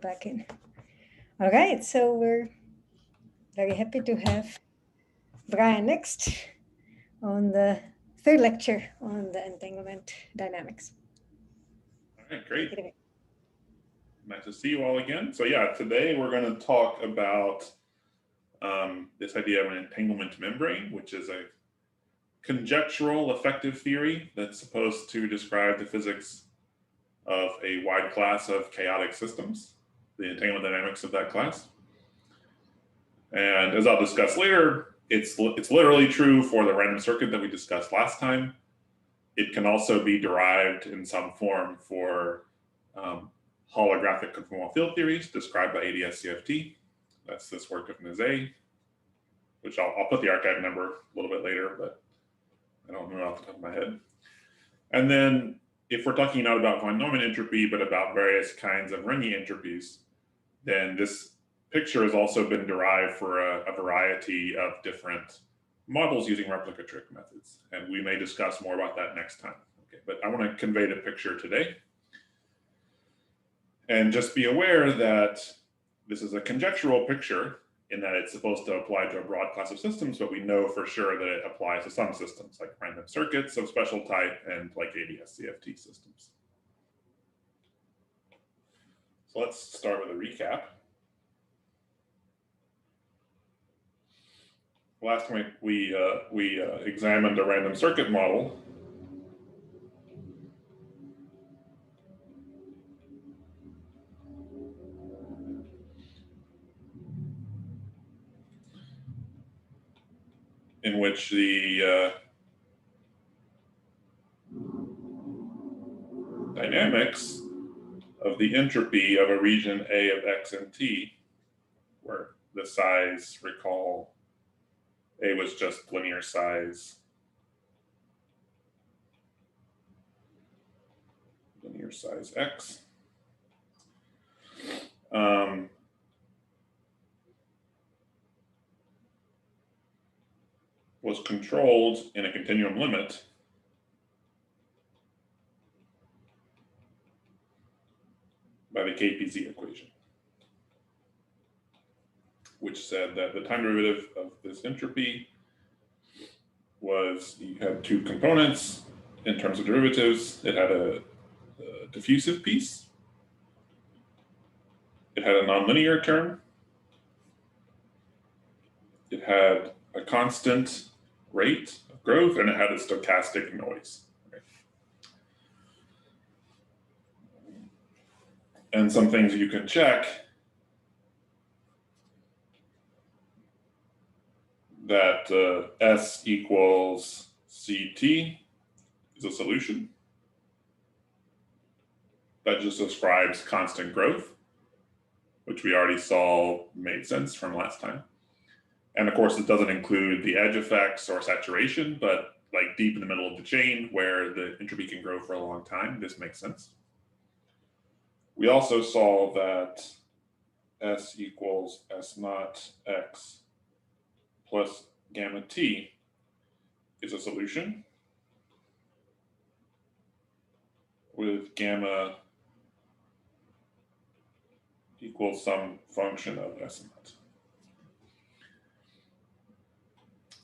Back in. All right, so we're very happy to have Brian next on the third lecture on the entanglement dynamics. All right, great. Take it away. Nice to see you all again. So yeah, today we're going to talk about this idea of an entanglement membrane, which is a conjectural effective theory that's supposed to describe the physics of a wide class of chaotic systems, the entanglement dynamics of that class. And as I'll discuss later, it's literally true for the random circuit that we discussed last time. It can also be derived in some form for holographic conformal field theories described by ADS-CFT. That's this work of Nizet, which I'll put the archive number a little bit later, but I don't know off the top of my head. And then if we're talking not about von Neumann entropy, but about various kinds of Rényi entropies, then this picture has also been derived for a variety of different models using replica trick methods. And we may discuss more about that next time. Okay, but I want to convey the picture today. And just be aware that this is a conjectural picture in that it's supposed to apply to a broad class of systems, but we know for sure that it applies to some systems like random circuits of special type and like ADS-CFT systems. So let's start with a recap. Last week we examined a random circuit model in which the dynamics of the entropy of a region A of X and T, where the size, recall, A was just linear size X. Was controlled in a continuum limit by the KPZ equation, which said that the time derivative of this entropy was, you had two components in terms of derivatives. It had a diffusive piece. It had a nonlinear term. It had a constant rate of growth, and it had a stochastic noise. And some things you can check that S equals CT is a solution that just describes constant growth, which we already saw made sense from last time. And of course, it doesn't include the edge effects or saturation, but like deep in the middle of the chain where the entropy can grow for a long time, this makes sense. We also saw that S equals S naught X plus gamma T is a solution with gamma equals some function of S naught.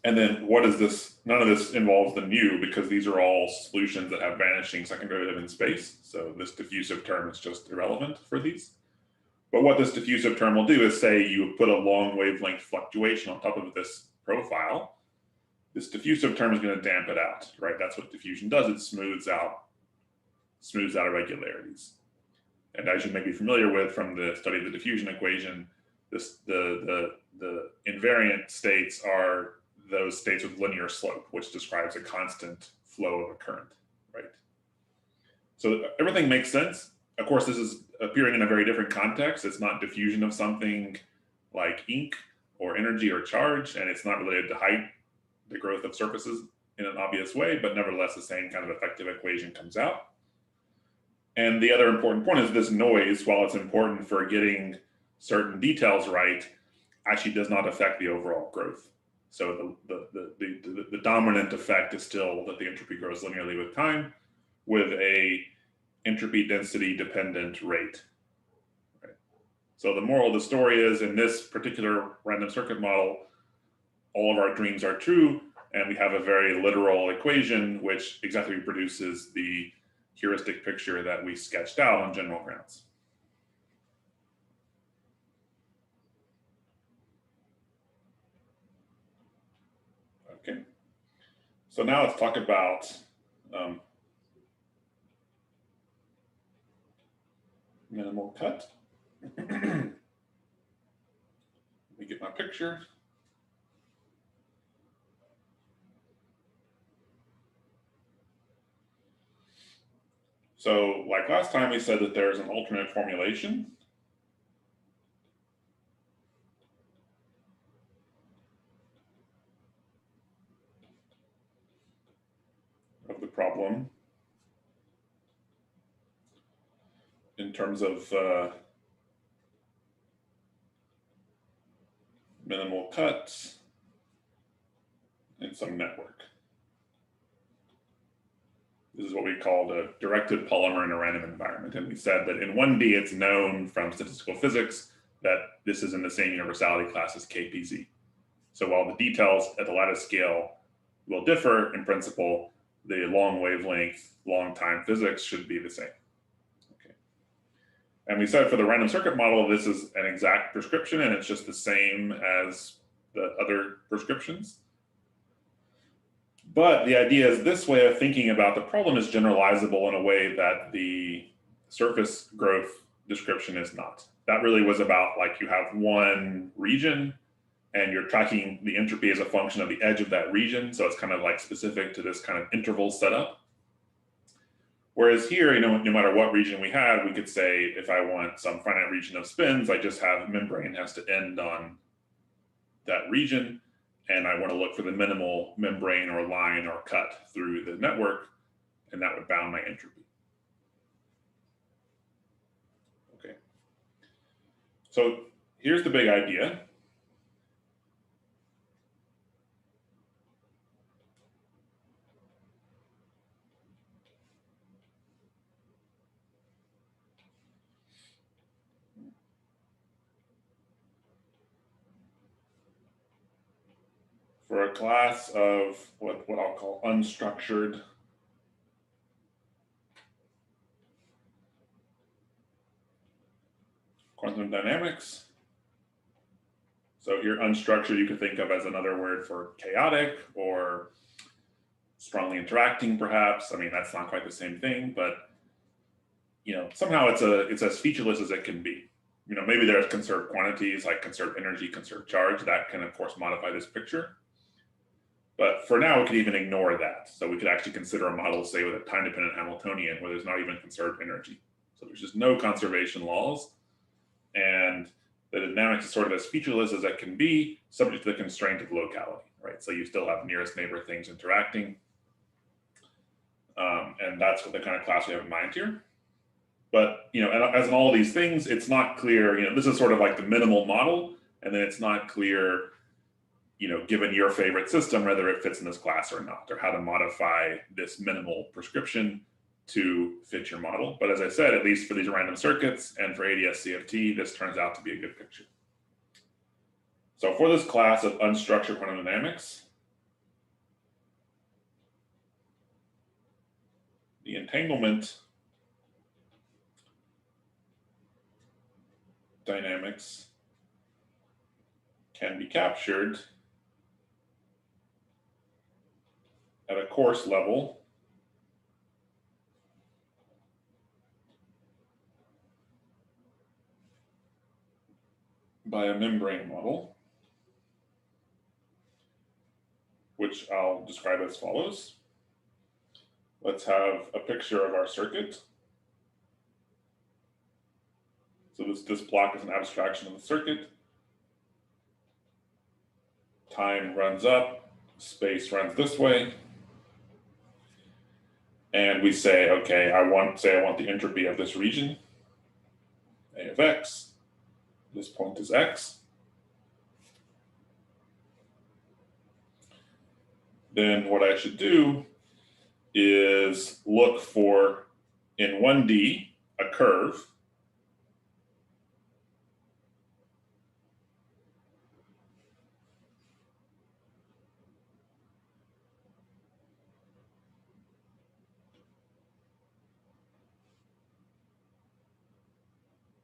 And then what is this? None of this involves the nu because these are all solutions that have vanishing second derivative in space. So this diffusive term is just irrelevant for these. But what this diffusive term will do is say you put a long wavelength fluctuation on top of this profile. This diffusive term is going to damp it out, right? That's what diffusion does. It smooths out irregularities. And as you may be familiar with from the study of the diffusion equation, the invariant states are those states with linear slope, which describes a constant flow of a current, right? So everything makes sense. Of course, this is appearing in a very different context. It's not diffusion of something like ink or energy or charge, and it's not related to height, the growth of surfaces in an obvious way, but nevertheless, the same kind of effective equation comes out. And the other important point is this noise, while it's important for getting certain details right, actually does not affect the overall growth. So the dominant effect is still that the entropy grows linearly with time with a entropy density dependent rate. Right? So the moral of the story is, in this particular random circuit model, all of our dreams are true, and we have a very literal equation which exactly reproduces the heuristic picture that we sketched out on general grounds. Okay, so now let's talk about minimal cut. Let me get my picture. So like last time, we said that there's an alternate formulation. Of the problem in terms of minimal cuts in some network. This is what we call the directed polymer in a random environment. And we said that in 1D, it's known from statistical physics that this is in the same universality class as KPZ. So while the details at the lattice scale will differ in principle, the long wavelength, long time physics should be the same. Okay. And we said for the random circuit model, this is an exact prescription and it's just the same as the other prescriptions. But the idea is this way of thinking about the problem is generalizable in a way that the surface growth description is not. That really was about, like, you have one region and you're tracking the entropy as a function of the edge of that region. So it's kind of like specific to this kind of interval setup. Whereas here, you know, no matter what region we had, we could say, if I want some finite region of spins, I just have membrane has to end on that region. And I want to look for the minimal membrane or line or cut through the network, and that would bound my entropy. Okay. So here's the big idea. For a class of what I'll call unstructured quantum dynamics. So here, unstructured, you could think of as another word for chaotic or strongly interacting, perhaps. I mean, that's not quite the same thing, but you know, somehow it's as featureless as it can be. You know, maybe there's conserved quantities like conserved energy, conserved charge that can, of course, modify this picture. But for now, we could even ignore that. So we could actually consider a model, say, with a time-dependent Hamiltonian where there's not even conserved energy. So there's just no conservation laws. And the dynamics is sort of as featureless as it can be, subject to the constraint of locality, right? So you still have nearest neighbor things interacting. And that's what the kind of class we have in mind here. But, you know, as in all these things, it's not clear, you know, this is sort of like the minimal model, and then it's not clear, you know, given your favorite system, whether it fits in this class or not, or how to modify this minimal prescription to fit your model. But as I said, at least for these random circuits and for ADS CFT, this turns out to be a good picture. So for this class of unstructured quantum dynamics, the entanglement dynamics can be captured at a coarse level by a membrane model, which I'll describe as follows. Let's have a picture of our circuit. So this block is an abstraction of the circuit. Time runs up, space runs this way. And we say, okay, I want the entropy of this region, A of x. This point is x. Then what I should do is look for, in 1D, a curve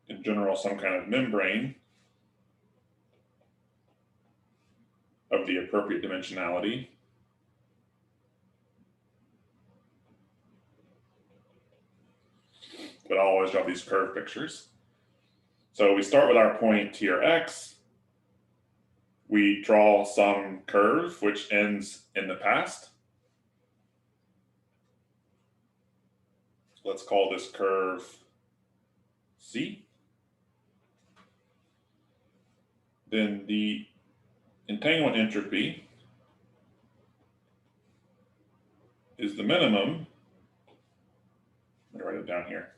in general, some kind of membrane of the appropriate dimensionality. But I'll always draw these curve pictures. So we start with our point here, x. We draw some curve which ends in the past. Let's call this curve C. Then the entanglement entropy is the minimum. I'm going to write it down here.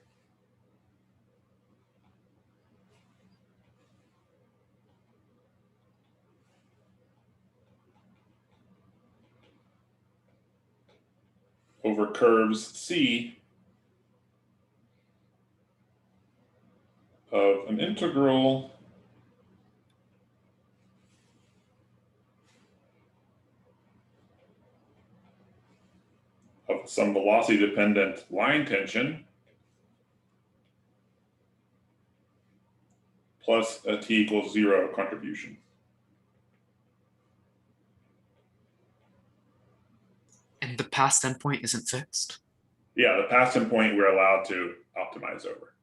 Over curves C of an integral of some velocity dependent line tension plus a t equals 0 contribution. And the past endpoint isn't fixed? Yeah, the past endpoint we're allowed to optimize over.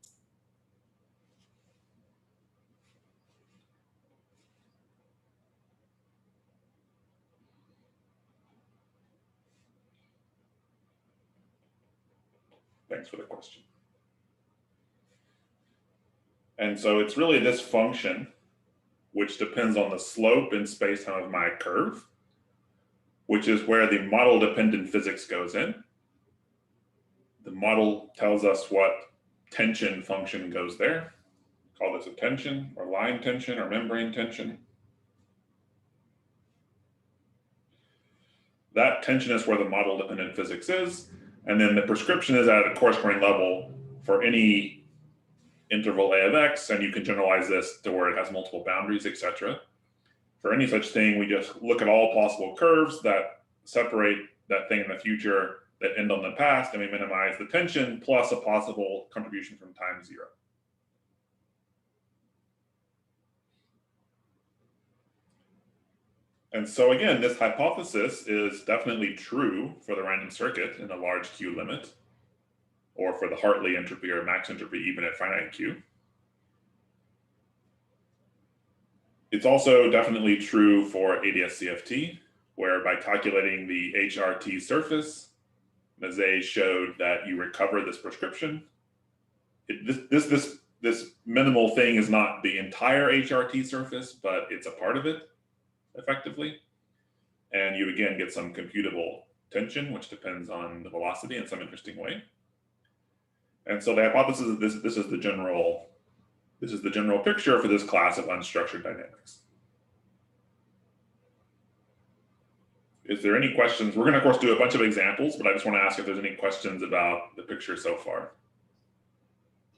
Thanks for the question. And so it's really this function, which depends on the slope in spacetime of my curve, which is where the model dependent physics goes in. The model tells us what tension function goes there. Call this a tension or line tension or membrane tension. That tension is where the model dependent physics is. And then the prescription is at a corresponding level for any interval A of x, and you can generalize this to where it has multiple boundaries, etc. For any such thing, we just look at all possible curves that separate that thing in the future that end on the past, and we minimize the tension plus a possible contribution from time 0. And so again, this hypothesis is definitely true for the random circuit in a large Q limit, or for the Hartley entropy or max entropy even at finite Q. It's also definitely true for ADS-CFT, where by calculating the HRT surface, Mazet showed that you recover this prescription. This minimal thing is not the entire HRT surface, but it's a part of it, effectively. And you again get some computable tension, which depends on the velocity in some interesting way. And so the hypothesis is this is the general picture for this class of unstructured dynamics. Is there any questions? We're going to, of course, do a bunch of examples, but I just want to ask if there's any questions about the picture so far.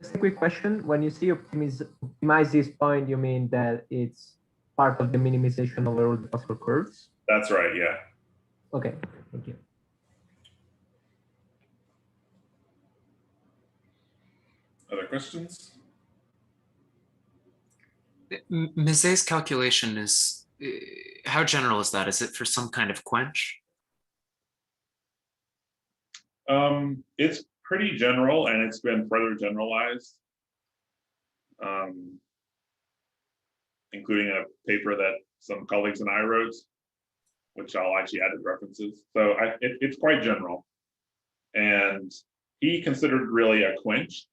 Just a quick question. When you see optimize this point, you mean that it's part of the minimization over all the possible curves? That's right, yeah. Okay, thank you. Other questions? Mazet's calculation is, how general is that? Is it for some kind of quench? It's pretty general, and it's been further generalized, including a paper that some colleagues and I wrote, which I'll actually add as references. So it's quite general. And he considered really a quench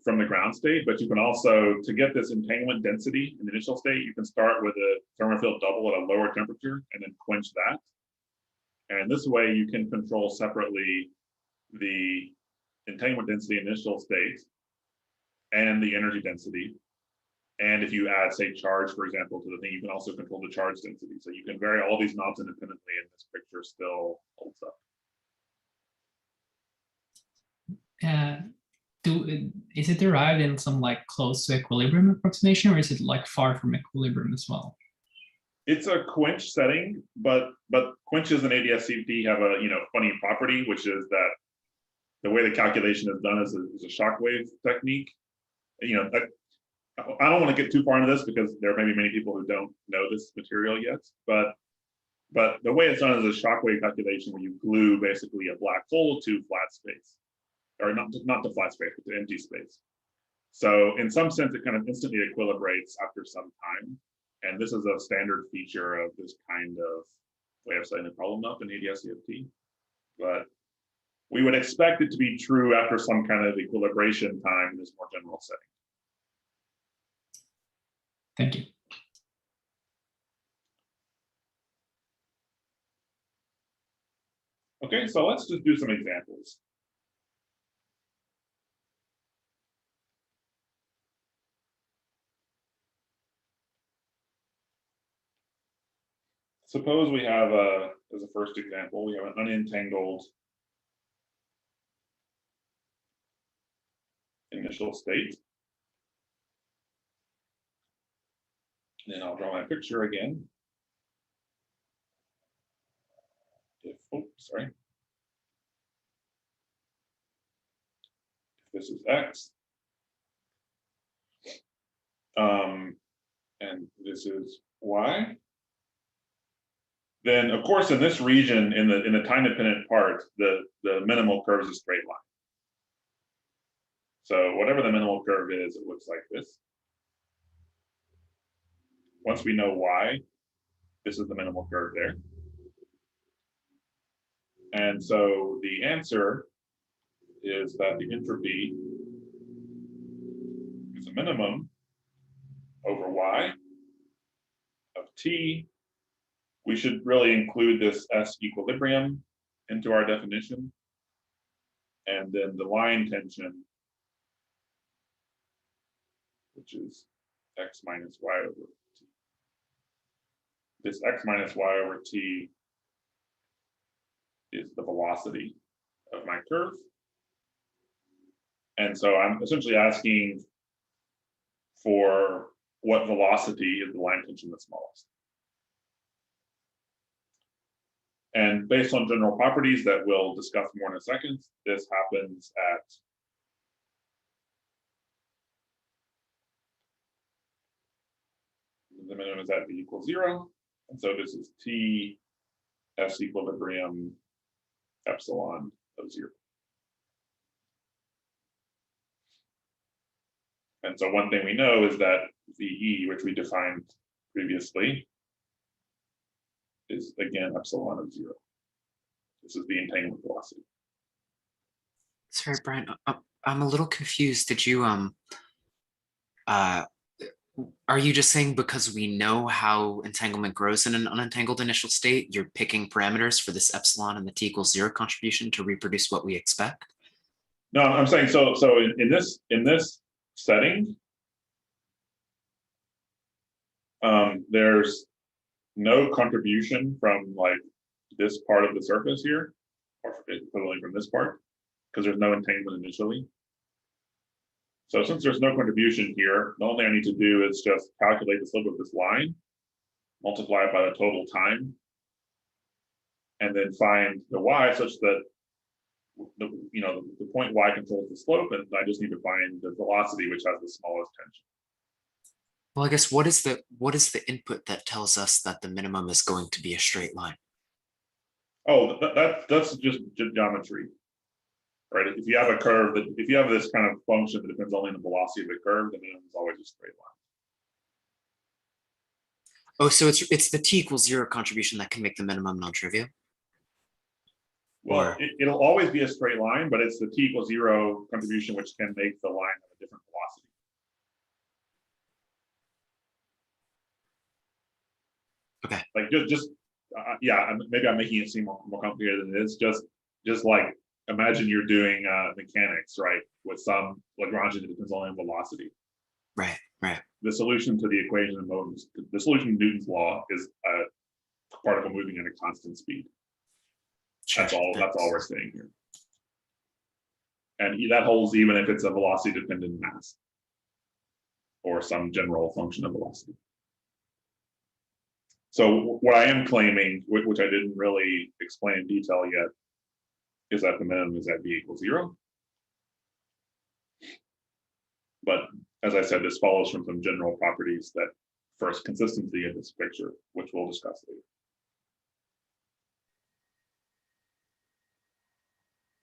from the ground state, but you can also, to get this entanglement density in the initial state, you can start with a thermophile double at a lower temperature and then quench that. And this way you can control separately the entanglement density initial state and the energy density. And if you add, say, charge, for example, to the thing, you can also control the charge density. So you can vary all these knobs independently, and this picture still holds up. Is it derived in some like close to equilibrium approximation, or is it like far from equilibrium as well? It's a quench setting, but quenches in ADS-CFT have a funny property, which is that the way the calculation is done is a shockwave technique. you know, I don't want to get too far into this because there may be many people who don't know this material yet, but the way it's done is a shockwave calculation where you glue basically a black hole to flat space, or not to flat space, but to empty space. So in some sense, it kind of instantly equilibrates after some time. And this is a standard feature of this kind of way of setting the problem up in ADS-CFT. But we would expect it to be true after some kind of equilibration time in this more general setting. Thank you. Okay, so let's just do some examples. Suppose we have as a first example, we have an unentangled initial state. And I'll draw my picture again. If this is X, and this is Y, then of course in this region, in the time dependent part, the minimal curve is a straight line. So whatever the minimal curve is, it looks like this. Once we know Y, this is the minimal curve there. And so the answer is that the entropy is a minimum over Y of T. We should really include this S equilibrium into our definition. And then the line tension, which is X minus Y over T. This X minus Y over T is the velocity of my curve. And so I'm essentially asking for what velocity is the line tension the smallest. And based on general properties that we'll discuss more in a second, this happens at the minimum is at V equals 0. And so this is T S equilibrium epsilon of 0. And so one thing we know is that VE, which we defined previously, is again epsilon of 0. This is the entanglement velocity. Sorry, Brian, I'm a little confused. Did you are you just saying because we know how entanglement grows in an unentangled initial state, you're picking parameters for this epsilon and the T equals 0 contribution to reproduce what we expect? No, I'm saying so in this setting, there's no contribution from like this part of the surface here, or equivalently from this part, because there's no entanglement initially. So since there's no contribution here, the only thing I need to do is just calculate the slope of this line, multiply it by the total time, and then find the Y such that the point Y controls the slope, and I just need to find the velocity which has the smallest tension. Well, I guess what is the input that tells us that the minimum is going to be a straight line? Oh, that's just geometry, right? If you have a curve if you have this kind of function that depends only on the velocity of the curve, the minimum is always a straight line. Oh, so it's the T equals 0 contribution that can make the minimum non-trivial? Well, it'll always be a straight line, but it's the T equals 0 contribution which can make the line have a different velocity. Okay. Like yeah, maybe I'm making it seem more complicated than it is. Just like imagine you're doing mechanics, right, with some Lagrangian that depends only on velocity. Right. The solution to the equation of motion, the solution to Newton's law is a particle moving at a constant speed. Sure. That's all we're saying here. And that holds even if it's a velocity dependent mass or some general function of velocity. So what I am claiming, which I didn't really explain in detail yet, is that the minimum is at V equals 0. But as I said, this follows from some general properties that first consistency in this picture, which we'll discuss later.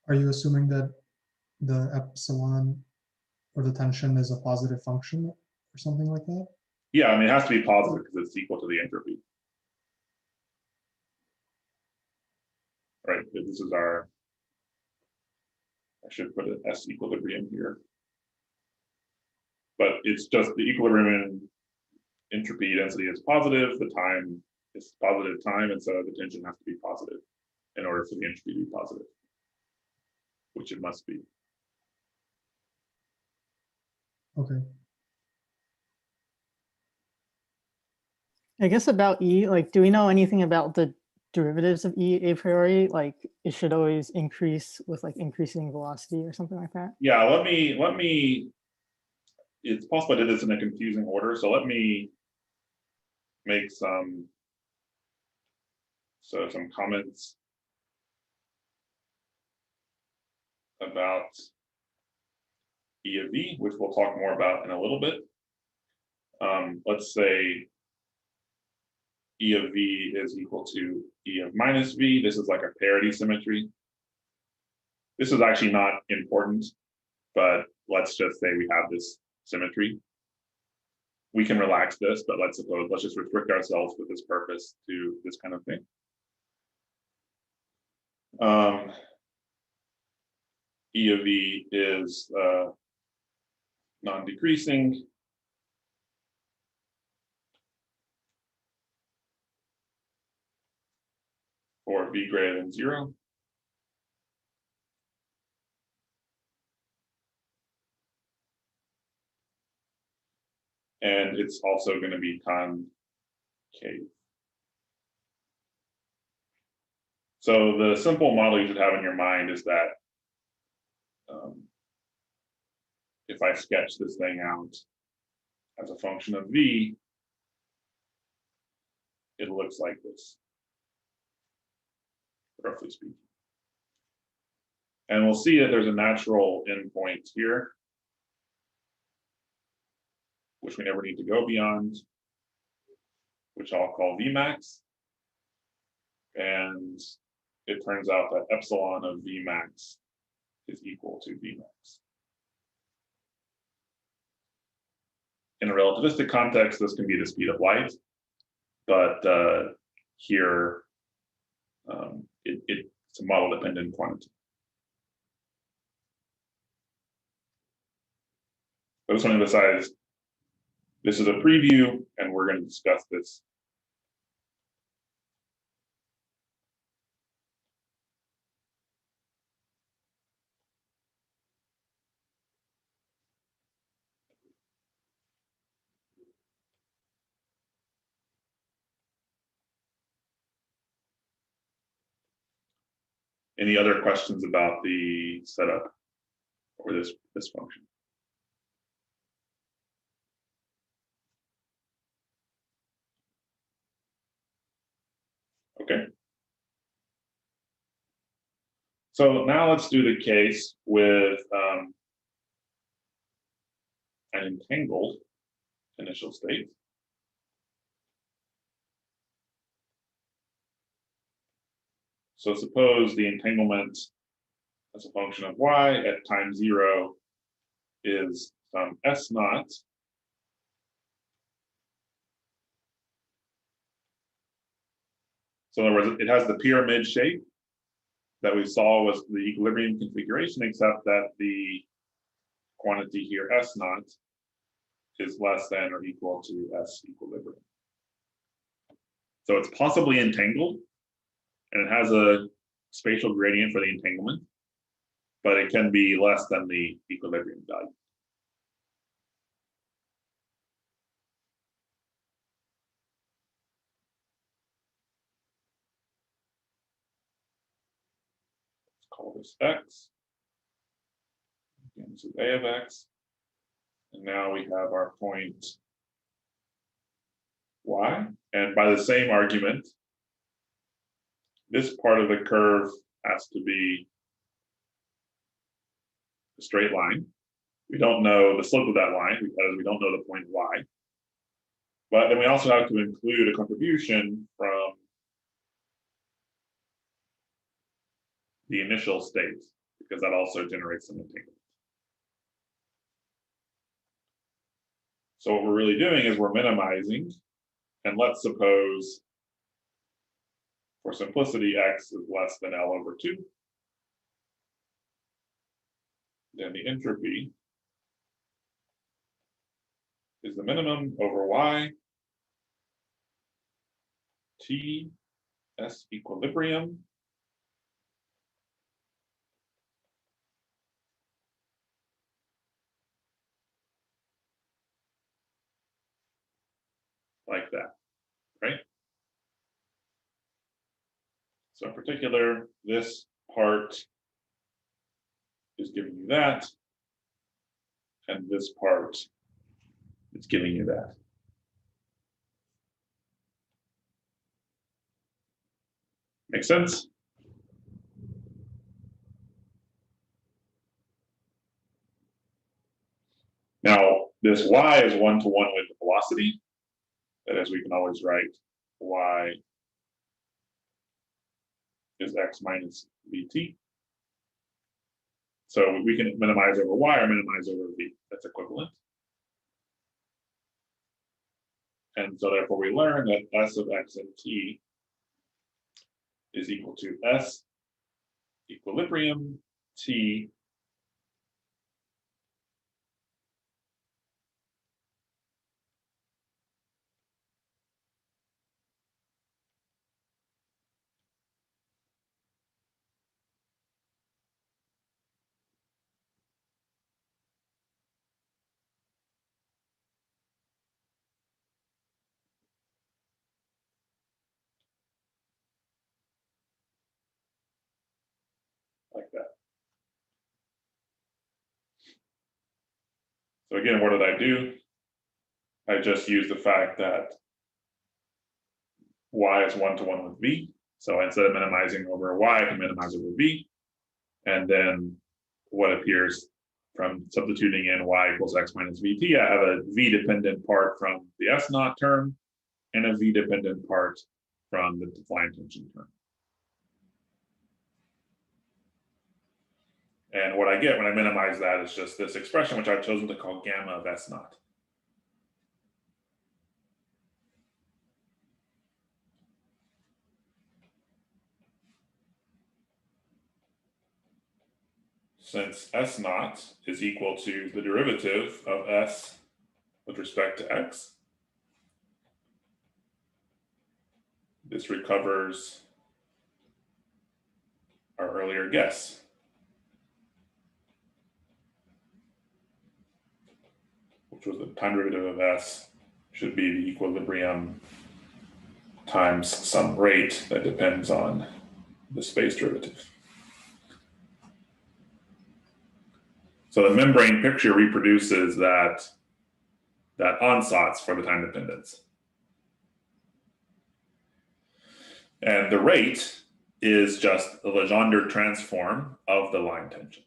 Are you assuming that the epsilon or the tension is a positive function or something like that? Yeah, I mean, it has to be positive because it's equal to the entropy. Right, this is our, I should put an S equilibrium here. But it's just the equilibrium entropy density is positive, the time is positive time, and so the tension has to be positive in order for the entropy to be positive, which it must be. Okay. I guess about E, like, do we know anything about the derivatives of E a priori? Like, it should always increase with like increasing velocity or something like that? Yeah, let me, it's possible I did this in a confusing order, so let me make some comments about E of V, which we'll talk more about in a little bit. Let's say E of V is equal to E of minus V. This is like a parity symmetry. This is actually not important, but let's just say we have this symmetry. We can relax this, but let's just restrict ourselves for this purpose to this kind of thing. E of V is non-decreasing. For V greater than 0. And it's also going to be concave. So the simple model you should have in your mind is that if I sketch this thing out as a function of V, it looks like this, roughly speaking. And we'll see that there's a natural endpoint here, which we never need to go beyond, which I'll call Vmax. And it turns out that epsilon of Vmax is equal to Vmax. In a relativistic context, this can be the speed of light, but here it's a model-dependent quantity. I just want to emphasize, this is a preview, and we're going to discuss this. Any other questions about the setup or this function? Okay. So now let's do the case with an entangled initial state. So suppose the entanglement as a function of y at time 0 is some S naught. So in other words, it has the pyramid shape that we saw was the equilibrium configuration, except that the quantity here, S naught, is less than or equal to S equilibrium. So it's possibly entangled, and it has a spatial gradient for the entanglement, but it can be less than the equilibrium value. Let's call this X. Again, this is A of X. And now we have our point Y. And by the same argument, this part of the curve has to be a straight line. We don't know the slope of that line because we don't know the point y. But then we also have to include a contribution from the initial state, because that also generates some entanglement. So what we're really doing is we're minimizing, and let's suppose, for simplicity, x is less than L over 2. Then the entropy is the minimum over y, T, S equilibrium, like that, right? So in particular, this part is giving you that, and this part is giving you that. Make sense? Now, this y is one-to-one with the velocity. That is, we can always write y is x minus vt. So we can minimize over y or minimize over v. That's equivalent. And so therefore we learn that s of x and t is equal to s equilibrium t like that. So again, what did I do? I just used the fact that y is one-to-one with v. So instead of minimizing over y, I can minimize over v. And then what appears from substituting in y equals x minus vt, I have a v-dependent part from the S naught term and a v-dependent part from the defined tension term. And what I get when I minimize that is just this expression, which I've chosen to call gamma of S naught. Since S naught is equal to the derivative of S with respect to X, this recovers our earlier guess. Which was the time derivative of S should be the equilibrium times some rate that depends on the space derivative. So the membrane picture reproduces that ansatz for the time dependence. And the rate is just the Legendre transform of the line tension.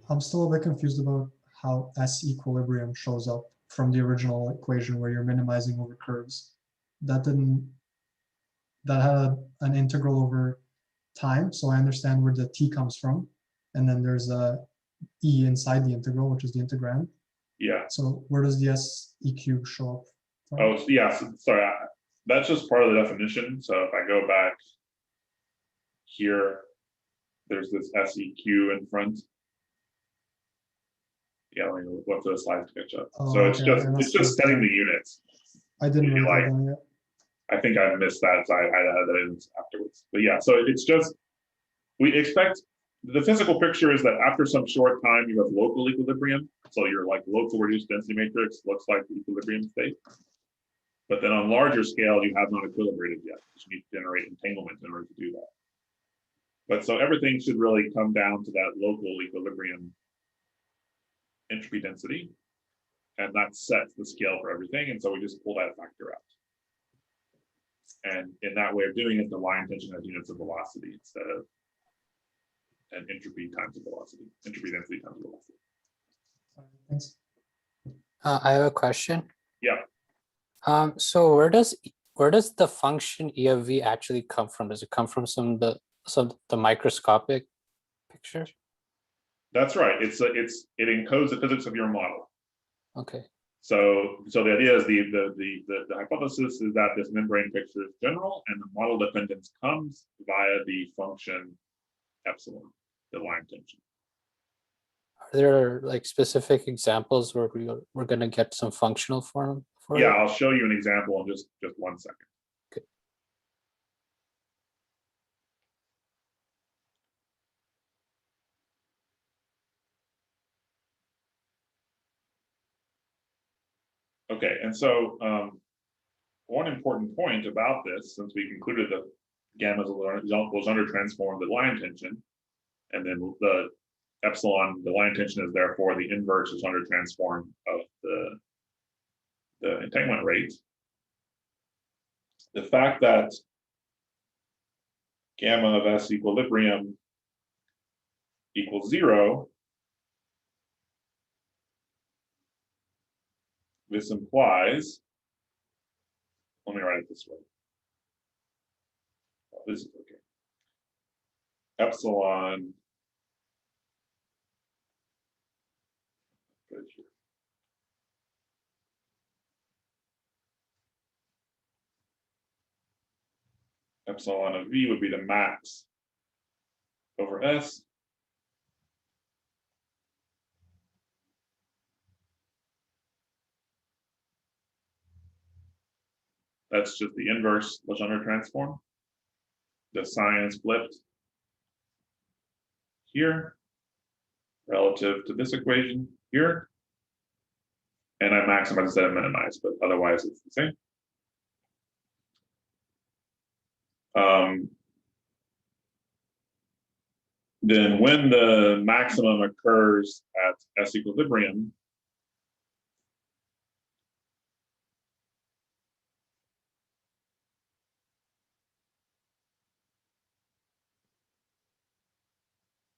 I'm still a bit confused about how S equilibrium shows up from the original equation where you're minimizing over curves. That had an integral over time, so I understand where the t comes from, and then there's a e inside the integral, which is the integrand. Yeah. So where does the S e cube show up from? Oh, yeah. So, sorry, that's just part of the definition. So if I go back here, there's this SEQ in front. Yeah, let me look for the slides to catch up. Oh, so it's okay, just setting the units. I didn't If you write that like. down yet. I think I missed that, so I added that in afterwards. But yeah, so it's just, we expect, the physical picture is that after some short time, you have local equilibrium. So your like local reduced density matrix looks like the equilibrium state. But then on larger scale, you have not equilibrated yet. You need to generate entanglement in order to do that. But so everything should really come down to that local equilibrium entropy density. And that sets the scale for everything. And so we just pull that factor out. And in that way of doing it, the line tension has units of velocity instead of an entropy times the velocity, entropy density times the velocity. Thanks. I have a question. Yeah. So where does the function E of V actually come from? Does it come from some of the microscopic pictures? That's right. It encodes the physics of your model. Okay. So the idea is the hypothesis is that this membrane picture is general, and the model dependence comes via the function epsilon, the line tension. Are there like specific examples where we're going to get some functional form for Yeah, it? I'll show you an example in just 1 second. Okay. Okay, and so one important point about this, since we concluded that gamma was under transformed the line tension, and then the epsilon, the line tension is therefore the inverse is under transform of the entanglement rate. The fact that gamma of S equilibrium equals 0, this implies, let me write it this way. Oh, this is okay. Epsilon right here. Epsilon of V would be the max over S. That's just the inverse Legendre transform. The sign is flipped here relative to this equation here. And I maximize instead of minimize, but otherwise it's the same. Then when the maximum occurs at S equilibrium,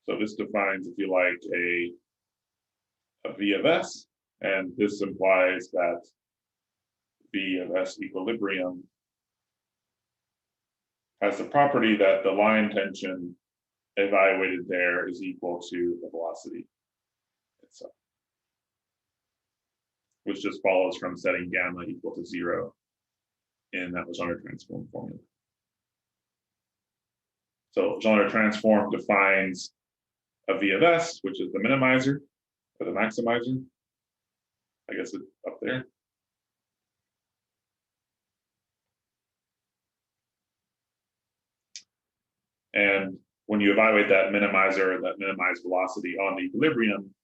so this defines, if you like, a V of S, and this implies that V of S equilibrium has the property that the line tension evaluated there is equal to the velocity itself, which just follows from setting gamma equal to 0 in that Legendre transform formula. So Legendre transform defines a V of S, which is the minimizer or the maximizer. I guess it's up there. And when you evaluate that minimizer, that minimized velocity on the equilibrium,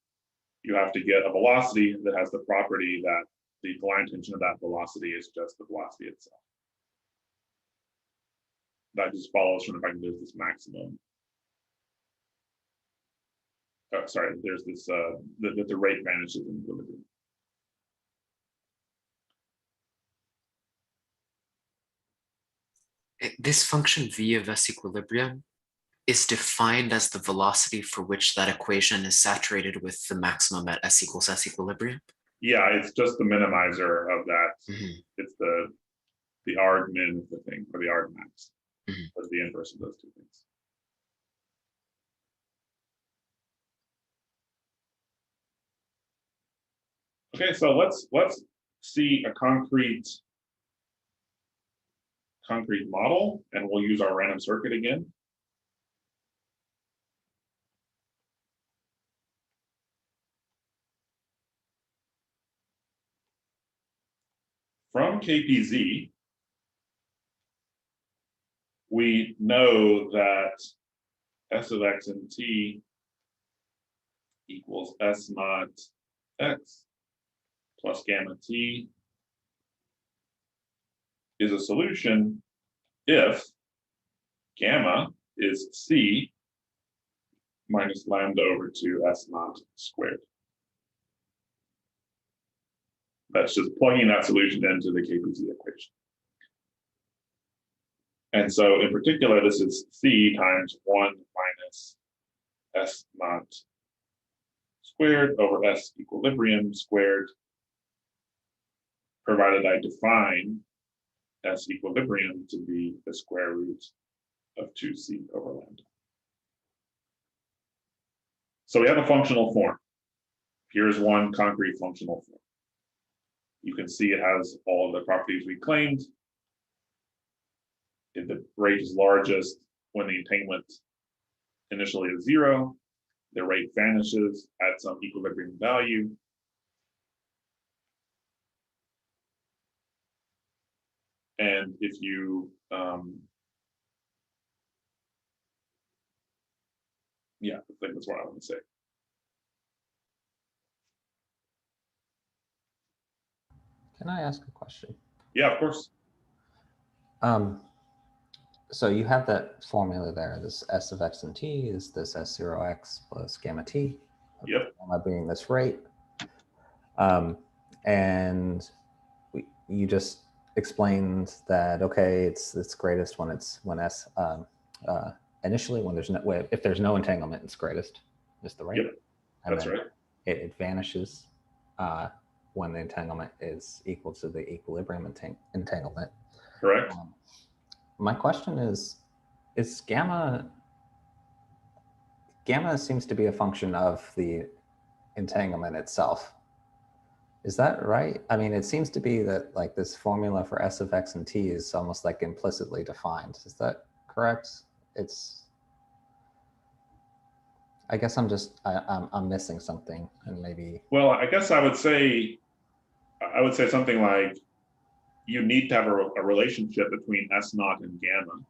you have to get a velocity that has the property that the line tension of that velocity is just the velocity itself. That just follows from the fact that there's this maximum. Oh, sorry, there's this that the rate vanishes in equilibrium. This function V of S equilibrium is defined as the velocity for which that equation is saturated with the maximum at S equals S equilibrium. Yeah, it's just the minimizer of that. Mm-hmm. It's the arg min of the thing, or the arg max. Mm-hmm. That's the inverse of those two things. Okay, so let's see a concrete model, and we'll use our random circuit again. From KPZ, we know that S of x and t equals S naught x plus gamma t is a solution if gamma is c minus lambda over 2 S naught squared. That's just plugging that solution into the KPZ equation. And so in particular, this is C times 1 minus S naught squared over S equilibrium squared, provided I define S equilibrium to be the square root of 2C over lambda. So we have a functional form. Here's one concrete functional form. You can see it has all of the properties we claimed. If the rate is largest when the entanglement initially is 0, the rate vanishes at some equilibrium value. And if you, yeah, I think that's what I want to say. Can I ask a question? Yeah, of course. So you have that formula there. This S of x and t is this S0x plus gamma t. Yep. Gamma being this rate. And you just explained that, okay, it's greatest when S, initially when there's no, if there's no entanglement, it's greatest, just the rate. Yep. And That's then right. it vanishes when the entanglement is equal to the equilibrium entanglement. Correct. My question is gamma seems to be a function of the entanglement itself. Is that right? I mean, it seems to be that like this formula for S of x and t is almost like implicitly defined. Is that correct? I guess I'm missing something, and maybe. Well, I guess I would say something like you need to have a relationship between S naught and gamma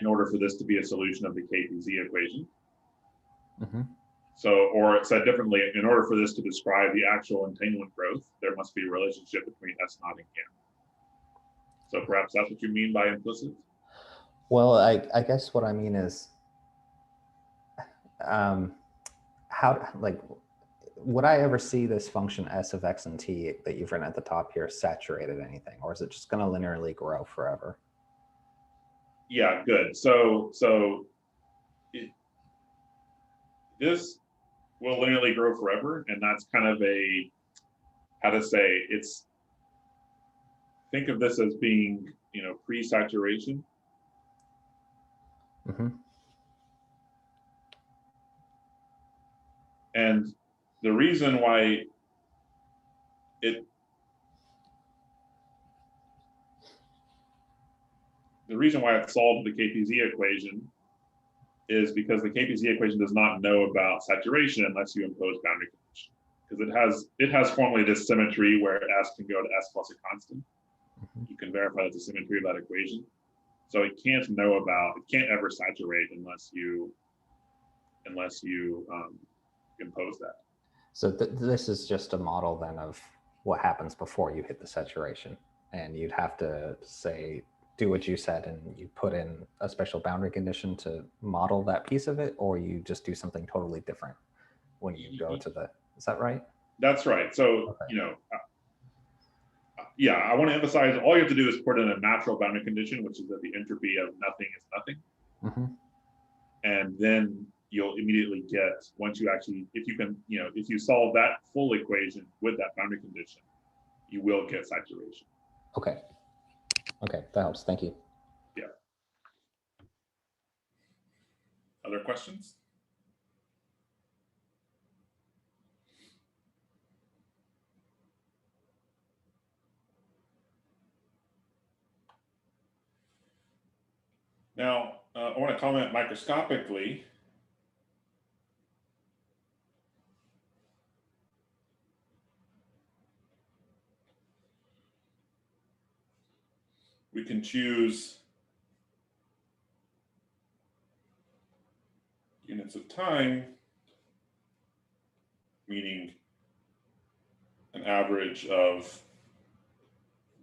in order for this to be a solution of the KPZ equation. So, or said differently, in order for this to describe the actual entanglement growth, there must be a relationship between S naught and gamma. So perhaps that's what you mean by implicit? Well, I guess what I mean is, how, like, would I ever see this function S of x and t that you've written at the top here saturated anything, or is it just going to linearly grow forever? Yeah, good. So this will linearly grow forever, and that's kind of a, how to say, it's, think of this as being, pre-saturation. And the reason why it's solved the KPZ equation is because the KPZ equation does not know about saturation unless you impose boundary condition. Because it has formally this symmetry where S can go to S plus a constant. You can verify the symmetry of that equation. So it can't ever saturate unless you impose that. So this is just a model then of what happens before you hit the saturation, and you'd have to say, do what you said, and you put in a special boundary condition to model that piece of it, or you just do something totally different when you go to the, is that right? That's right. So, okay. Yeah, I want to emphasize, all you have to do is put in a natural boundary condition, which is that the entropy of nothing is nothing. And then you'll immediately get, once you actually, if you solve that full equation with that boundary condition, you will get saturation. Okay, that helps. Thank you. Yeah. Other questions? Now, I want to comment microscopically. We can choose units of time, meaning an average of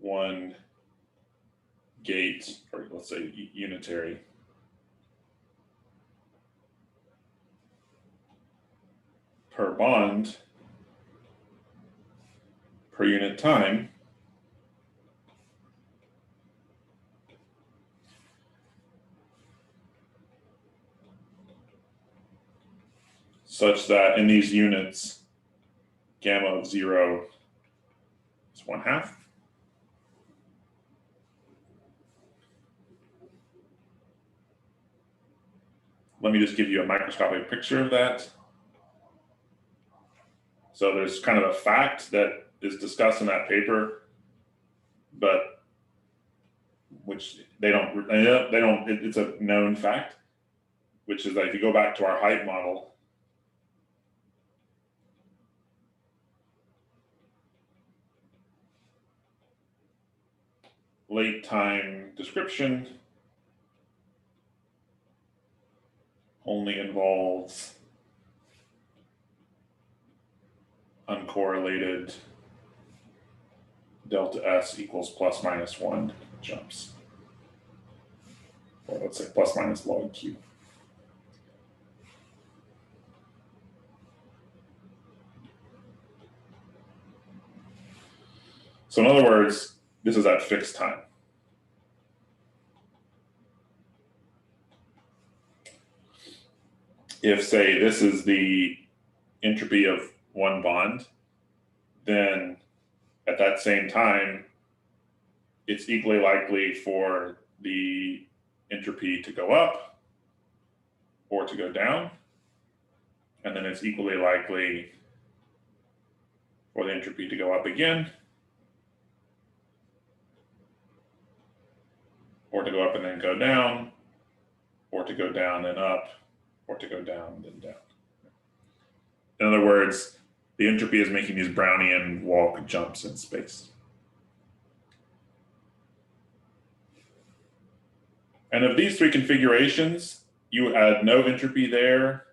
one gate, or let's say unitary, per bond per unit time, such that in these units, gamma of 0 is 1/2. Let me just give you a microscopic picture of that. So there's kind of a fact that is discussed in that paper, but which it's a known fact, which is that if you go back to our height model, late time description only involves uncorrelated delta S equals plus minus 1 jumps. Or let's say plus minus log Q. So in other words, this is at fixed time. If, say, this is the entropy of one bond, then at that same time, it's equally likely for the entropy to go up or to go down. And then it's equally likely for the entropy to go up again, or to go up and then go down, or to go down and up, or to go down then down. In other words, the entropy is making these Brownian walk jumps in space. And of these three configurations, you add no entropy there,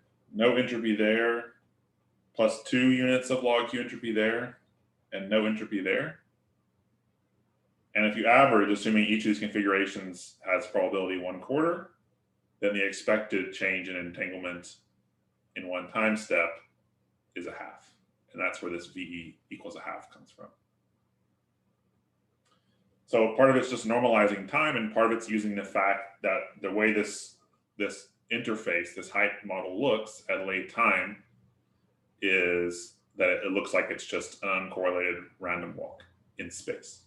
plus 2 units of log Q entropy there, and no entropy there. And if you average, assuming each of these configurations has probability 1/4, then the expected change in entanglement in one time step is 1/2. And that's where this VE equals 1/2 comes from. So part of it's just normalizing time, and part of it's using the fact that the way this interface, this height model looks at late time is that it looks like it's just an uncorrelated random walk in space.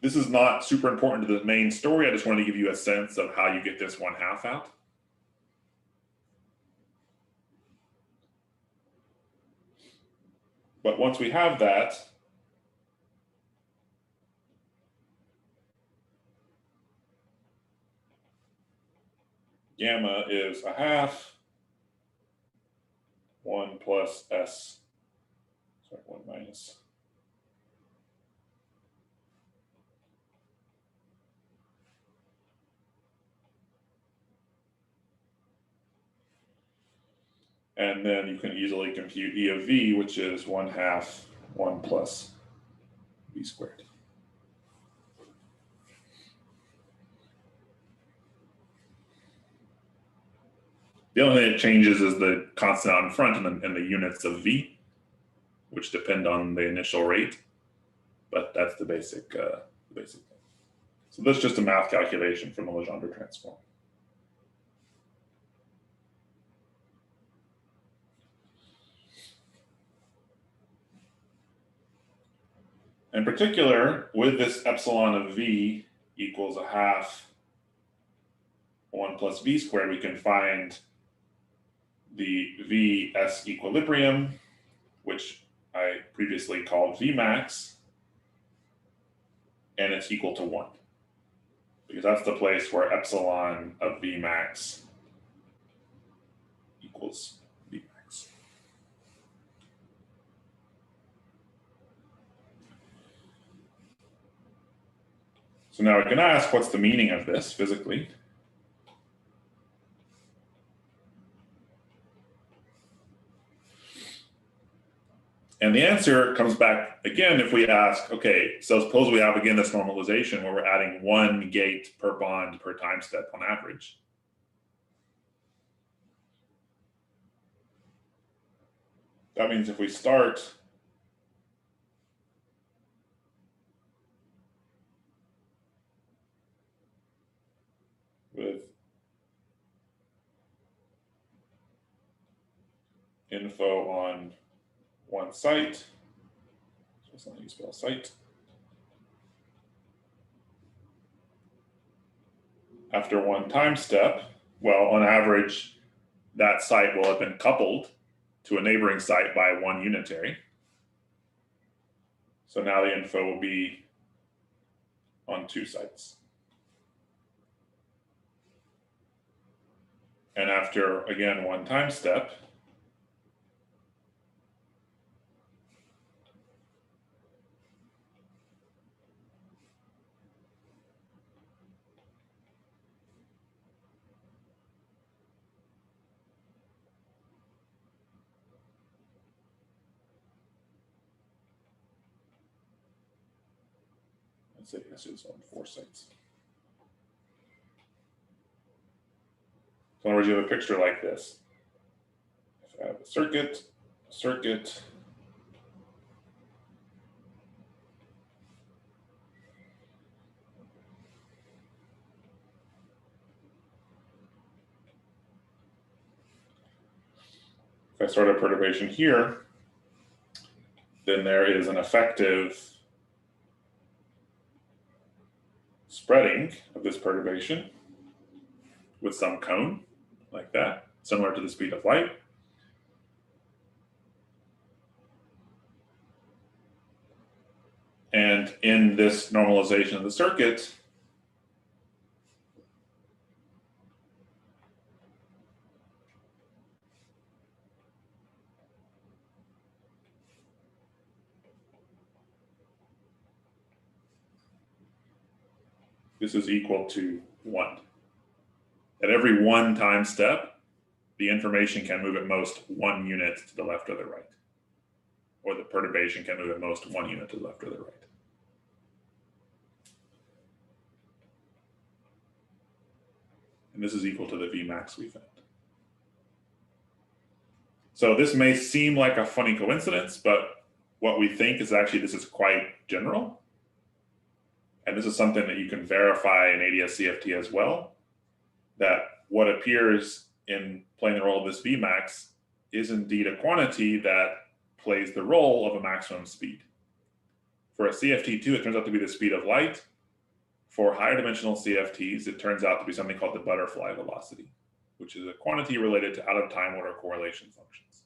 This is not super important to the main story. I just wanted to give you a sense of how you get this 1/2 out. But once we have that, gamma is 1/2, 1 plus S, sorry, 1 minus. And then you can easily compute E of V, which is 1/2, 1 plus V squared. The only thing that changes is the constant out in front and the units of V, which depend on the initial rate, but that's the basic thing. So that's just a math calculation from the Legendre transform. In particular, with this epsilon of V equals 1/2, 1 plus V squared, we can find the Vs equilibrium, which I previously called Vmax, and it's equal to 1. Because that's the place where epsilon of Vmax equals Vmax. So now we can ask, what's the meaning of this physically? And the answer comes back again if we ask, okay, so suppose we have again this normalization where we're adding 1 gate per bond per time step on average. That means if we start with info on one site, so that's not how you spell site. After 1 time step, well, on average, that site will have been coupled to a neighboring site by 1 unitary. So now the info will be on 2 sites. And after, again, 1 time step, let's say this is on 4 sites. So in other words, you have a picture like this. If I have a circuit, if I start a perturbation here, then there is an effective spreading of this perturbation with some cone like that, similar to the speed of light. And in this normalization of the circuit, this is equal to 1. At every 1 time step, the information can move at most 1 unit to the left or the right, or the perturbation can move at most 1 unit to the left or the right. And this is equal to the Vmax we found. So this may seem like a funny coincidence, but what we think is actually this is quite general. And this is something that you can verify in ADS-CFT as well, that what appears in playing the role of this Vmax is indeed a quantity that plays the role of a maximum speed. For a CFT2, it turns out to be the speed of light. For higher dimensional CFTs, it turns out to be something called the butterfly velocity, which is a quantity related to out-of-time order correlation functions.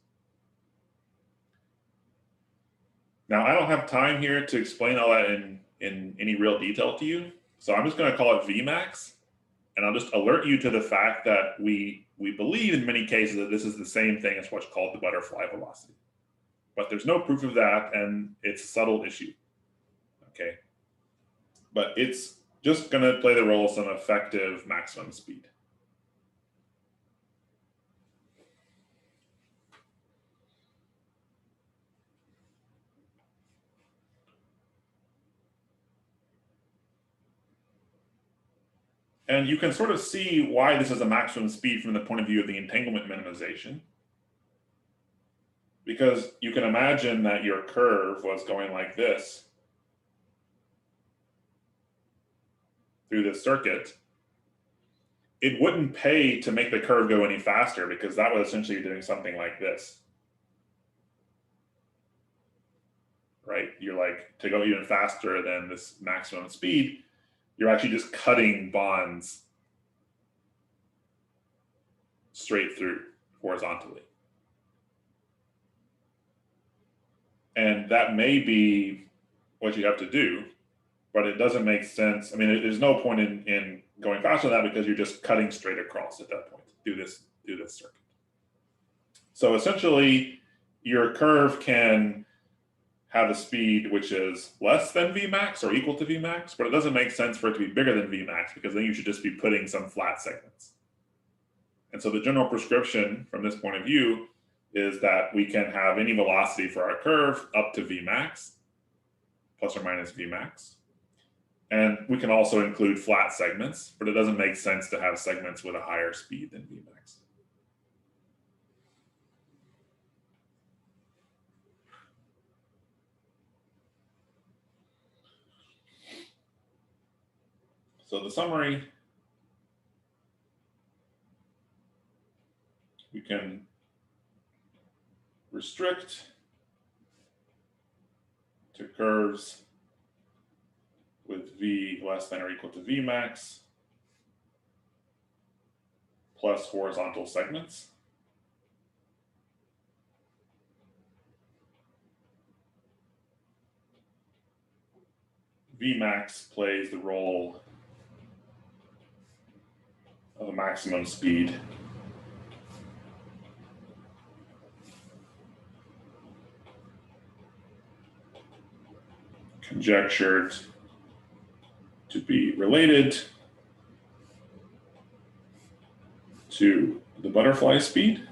Now, I don't have time here to explain all that in any real detail to you, so I'm just going to call it Vmax, and I'll just alert you to the fact that we believe in many cases that this is the same thing as what's called the butterfly velocity. But there's no proof of that, and it's a subtle issue, okay? But it's just going to play the role of some effective maximum speed. And you can sort of see why this is a maximum speed from the point of view of the entanglement minimization. Because you can imagine that your curve was going like this through this circuit. It wouldn't pay to make the curve go any faster because that would essentially be doing something like this. Right? You're like, to go even faster than this maximum speed, you're actually just cutting bonds straight through horizontally. And that may be what you have to do, but it doesn't make sense. I mean, there's no point in going faster than that because you're just cutting straight across at that point through this circuit. So essentially, your curve can have a speed which is less than Vmax or equal to Vmax, but it doesn't make sense for it to be bigger than Vmax because then you should just be putting some flat segments. And so the general prescription from this point of view is that we can have any velocity for our curve up to Vmax, plus or minus Vmax. And we can also include flat segments, but it doesn't make sense to have segments with a higher speed than Vmax. So the summary, we can restrict to curves with V less than or equal to Vmax plus horizontal segments. Vmax plays the role of a maximum speed. Conjectured to be related to the butterfly speed.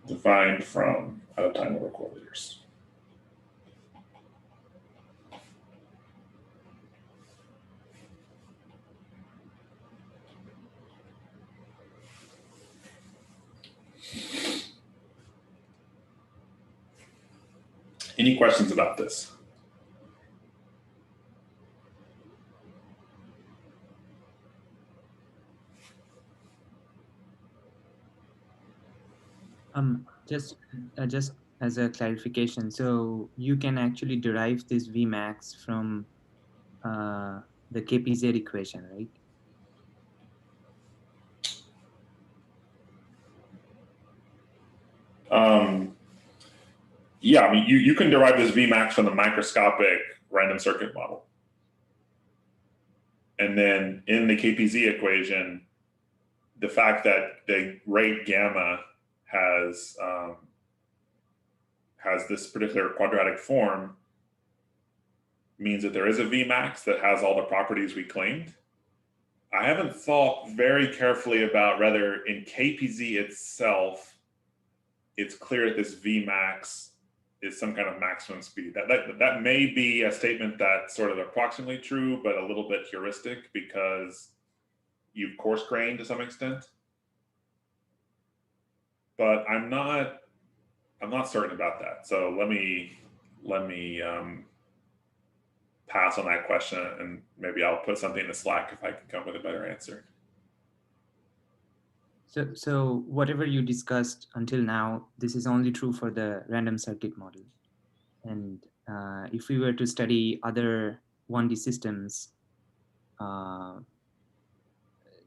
Defined from out-of-time order correlators. Any questions about this? Just as a clarification, so you can actually derive this Vmax from the KPZ equation, right? Yeah, I mean, you can derive this Vmax from the microscopic random circuit model. And then in the KPZ equation, the fact that the rate gamma has this particular quadratic form means that there is a Vmax that has all the properties we claimed. I haven't thought very carefully about whether in KPZ itself, it's clear that this Vmax is some kind of maximum speed. That may be a statement that's sort of approximately true, but a little bit heuristic because you've coarse grained to some extent. But I'm not certain about that. So let me pass on that question, and maybe I'll put something in the Slack if I can come with a better answer. So whatever you discussed until now, this is only true for the random circuit model. And if we were to study other 1D systems,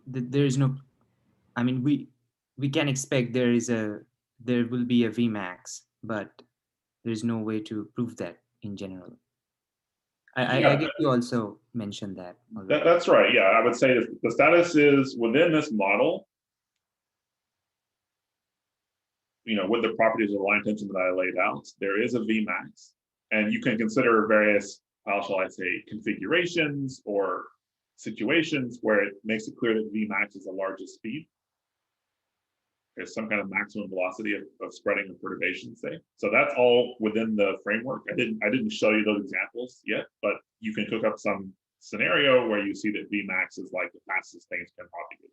there is no, I mean, we can expect there will be a Vmax, but there's no way to prove that in general. I guess you also mentioned that. That's right. Yeah, I would say that the status is within this model, with the properties of the line tension that I laid out, there is a Vmax, and you can consider various, how shall I say, configurations or situations where it makes it clear that Vmax is the largest speed. There's some kind of maximum velocity of spreading of perturbation, say. So that's all within the framework. I didn't show you those examples yet, but you can cook up some scenario where you see that Vmax is like the fastest things can propagate.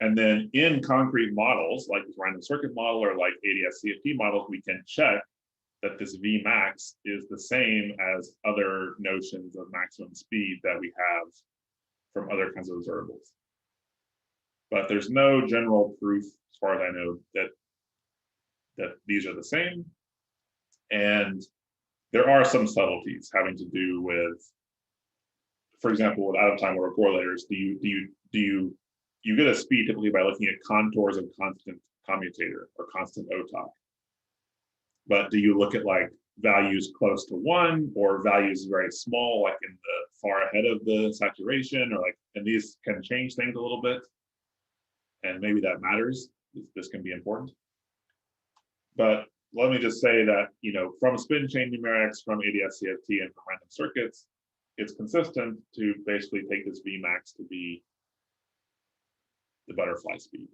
And then in concrete models, like this random circuit model or like ADS CFT models, we can check that this Vmax is the same as other notions of maximum speed that we have from other kinds of observables. But there's no general proof, as far as I know, that these are the same. And there are some subtleties having to do with, for example, with out-of-time order correlators. You get a speed typically by looking at contours of constant commutator or constant OTOC. But do you look at like values close to 1 or values very small, like in the far ahead of the saturation, or like, and these can change things a little bit. And maybe that matters. This can be important. But let me just say that, you know, from spin chain numerics, from ADS-CFT, and from random circuits, it's consistent to basically take this Vmax to be the butterfly speed.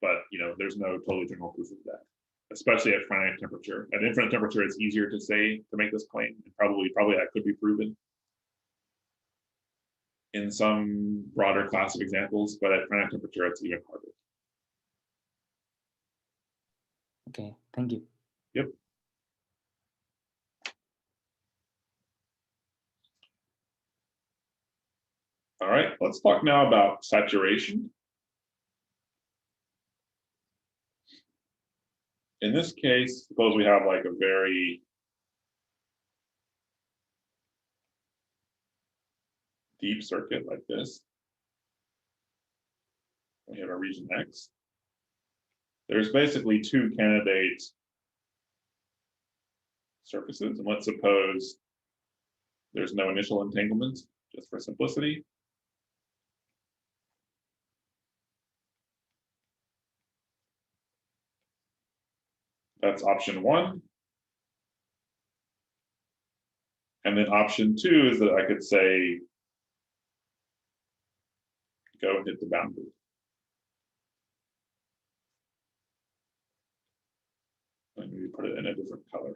But you know, there's no totally general proof of that, especially at finite temperature. At infinite temperature, it's easier to say, to make this claim. And probably that could be proven in some broader class of examples, but at finite temperature, it's even harder. Okay, thank you. Yep. All right, let's talk now about saturation. In this case, suppose we have like a very deep circuit like this. We have a region X. There's basically 2 candidate surfaces, and let's suppose there's no initial entanglement, just for simplicity. That's option 1. And then option 2 is that I could say, go hit the boundary. Let me put it in a different color.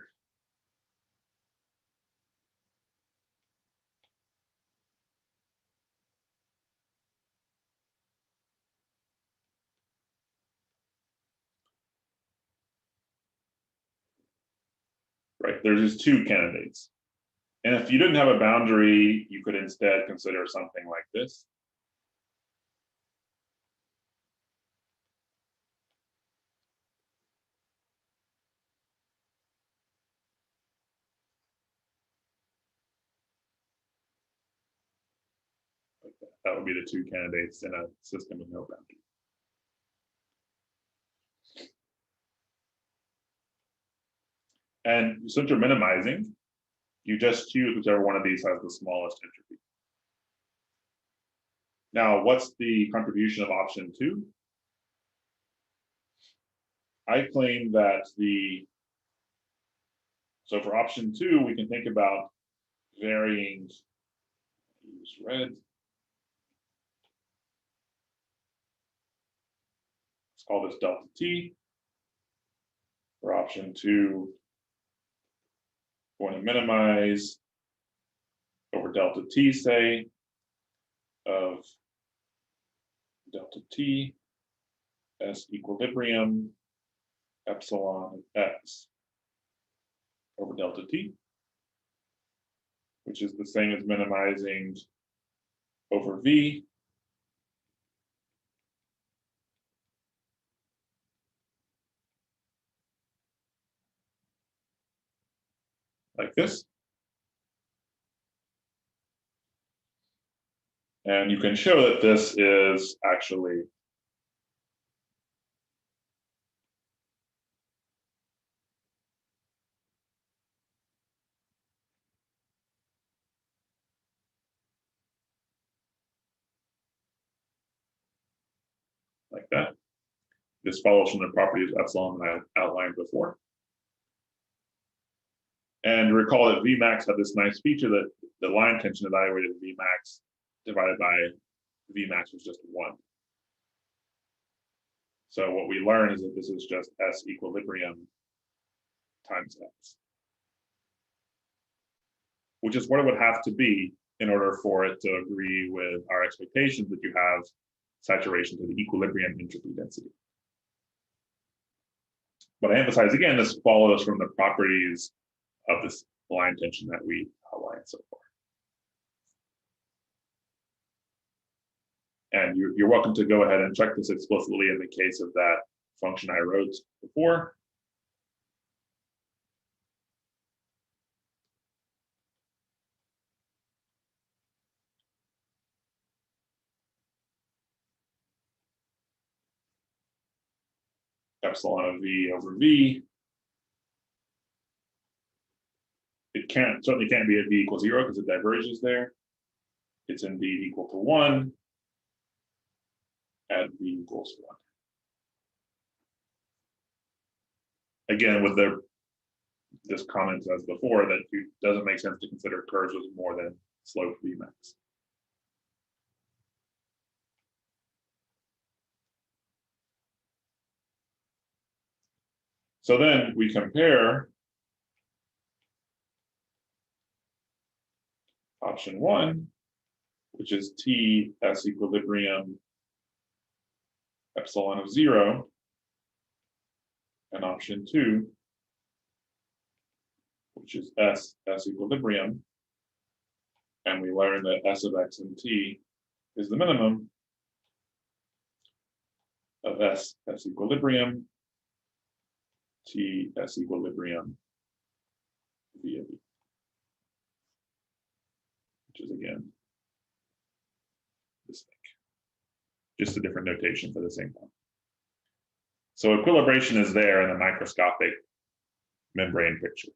Right, there's just 2 candidates. And if you didn't have a boundary, you could instead consider something like this. Like that. That would be the 2 candidates in a system with no boundary. And since you're minimizing, you just choose whichever one of these has the smallest entropy. Now, what's the contribution of option 2? I claim that so for option 2, we can think about varying, use red. Let's call this delta T. For option 2, we're going to minimize over delta T, say, of delta T S equilibrium epsilon X over delta T, which is the same as minimizing over V like this. And you can show that this is actually like that. This follows from the properties of epsilon that I outlined before. And recall that Vmax had this nice feature that the line tension evaluated Vmax divided by Vmax was just 1. So what we learn is that this is just S equilibrium times X, which is what it would have to be in order for it to agree with our expectations that you have saturation to the equilibrium entropy density. But I emphasize again, this follows from the properties of this line tension that we outlined so far. And you're welcome to go ahead and check this explicitly in the case of that function I wrote before. Epsilon of V over V certainly can't be at v equals 0 because it diverges there. It's indeed equal to 1 at v equals 1. Again, with this comment as before, that it doesn't make sense to consider curves with more than slope Vmax. So then we compare option 1, which is T S equilibrium epsilon of 0, and option 2, which is S equilibrium, and we learn that S of x and t is the minimum of S equilibrium, T S equilibrium V of E, which is again this thing, just a different notation for the same one. So equilibration is there in the microscopic membrane picture.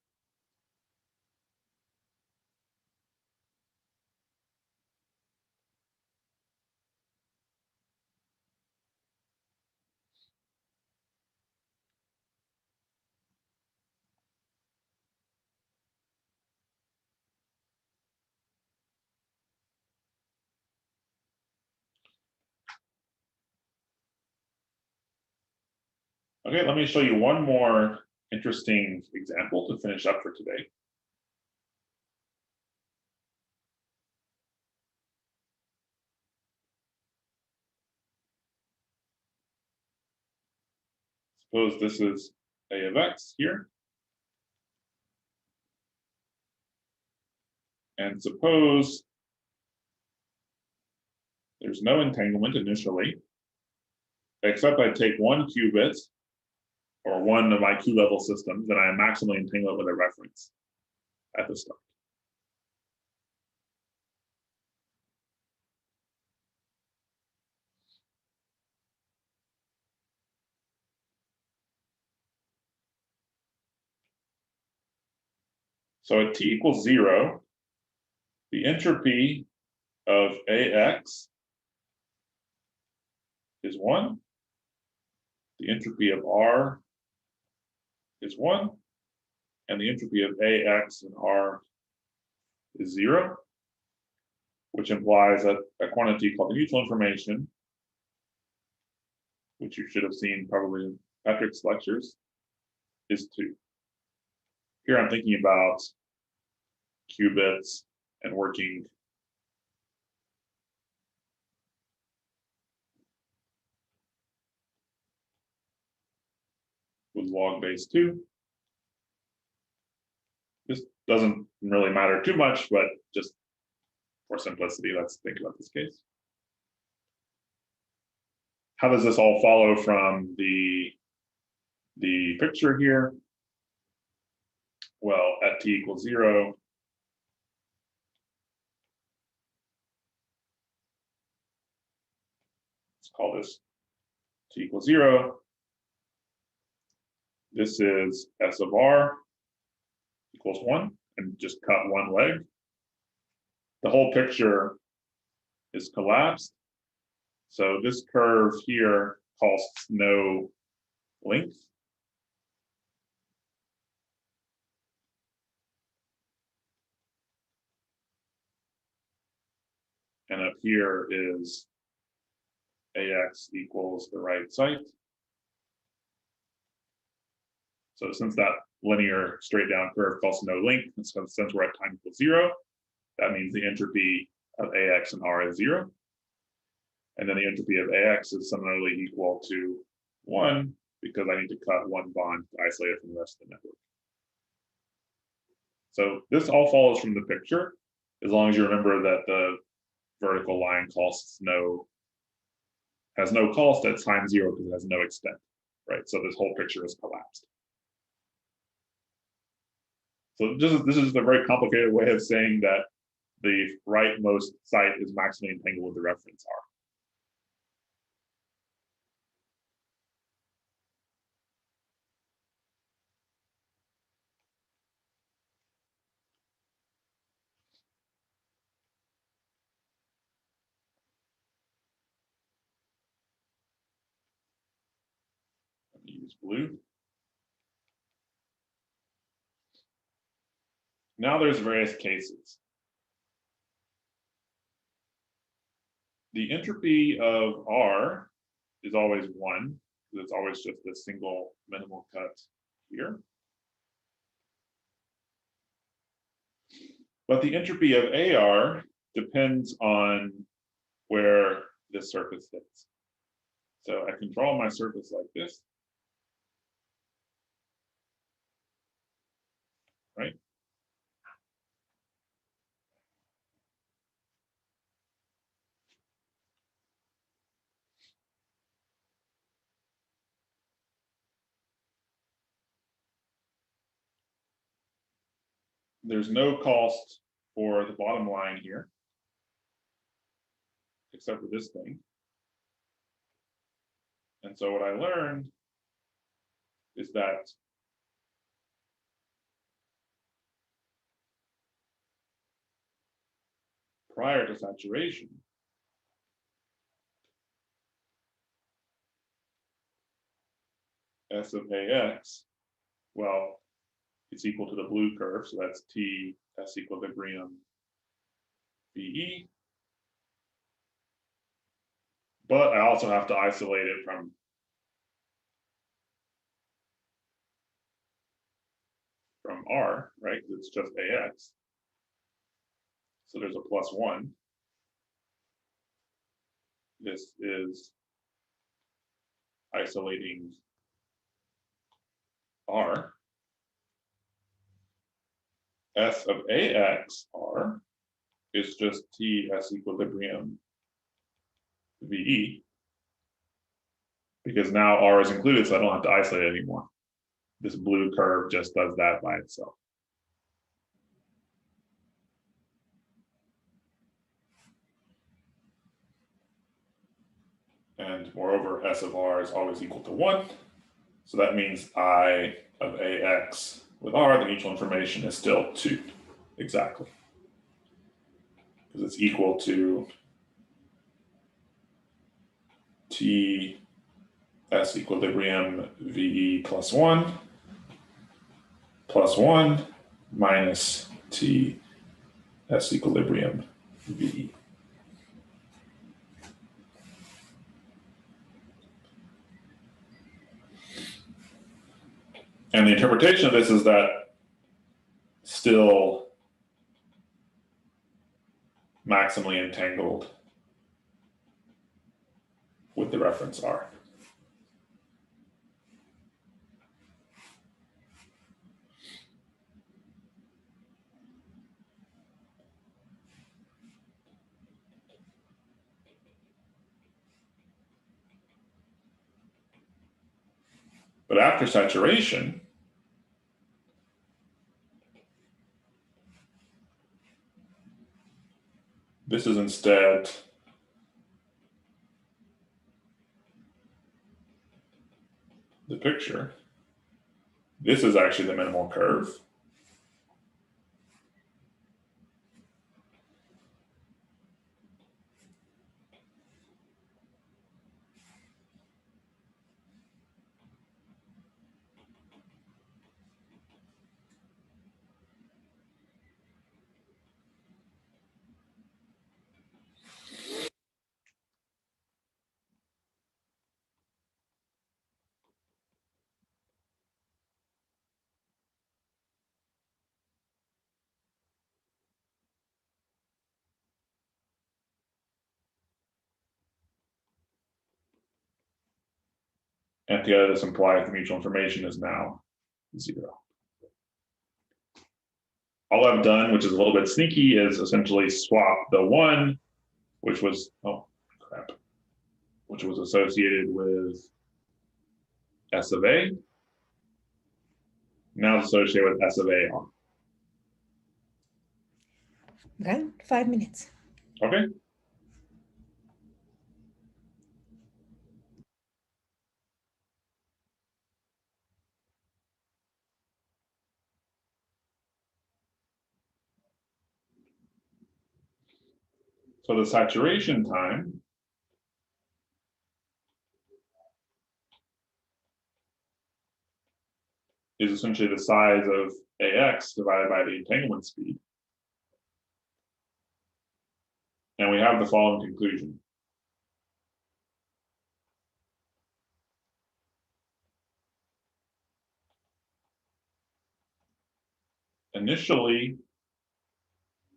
Okay, let me show you one more interesting example to finish up for today. Suppose this is A of x here. And suppose there's no entanglement initially, except I take one qubit or one of my Q-level systems, and I am maximally entangled with a reference at the start. So at t equals 0, the entropy of AX is 1. The entropy of R is 1. And the entropy of AX and R is 0, which implies that a quantity called the mutual information, which you should have seen probably in Patrick's lectures, is 2. Here I'm thinking about qubits and working with log base 2. This doesn't really matter too much, but just for simplicity, let's think about this case. How does this all follow from the picture here? Well, at t equals 0, let's call this t equals 0. This is S of R equals 1, and just cut one leg. The whole picture is collapsed. So this curve here costs no length. And up here is AX equals the right site. So since that linear straight down curve costs no length, and so since we're at time equals 0, that means the entropy of AX and R is 0. And then the entropy of AX is similarly equal to 1, because I need to cut one bond to isolate it from the rest of the network. So this all follows from the picture, as long as you remember that the vertical line has no cost at time 0 because it has no extent, right? So this whole picture is collapsed. So this is a very complicated way of saying that the rightmost site is maximally entangled with the reference R. use blue. Now there's various cases. The entropy of R is always 1, because it's always just a single minimal cut here. But the entropy of AR depends on where this surface hits. So I can draw my surface like this, right? There's no cost for the bottom line here, except for this thing. And so what I learned is that prior to saturation, S of AX, well, it's equal to the blue curve, so that's T S equilibrium VE. But I also have to isolate it from R, right? It's just AX. So there's a +1. This is isolating R. S of AX R is just T S equilibrium VE, because now R is included, so I don't have to isolate it anymore. This blue curve just does that by itself. And moreover, S of R is always equal to 1. So that means I of AX with R, the mutual information is still 2, exactly. Because it's equal to T S equilibrium VE plus 1 minus T S equilibrium VE. And the interpretation of this is that still maximally entangled with the reference R. But after saturation, this is instead the picture. This is actually the minimal curve. And together this implies the mutual information is now 0. All I've done, which is a little bit sneaky, is essentially swap the 1, which was, which was associated with S of A, now it's associated with S of AR. Okay, 5 minutes. Okay. So the saturation time is essentially the size of AX divided by the entanglement speed. And we have the following conclusion. Initially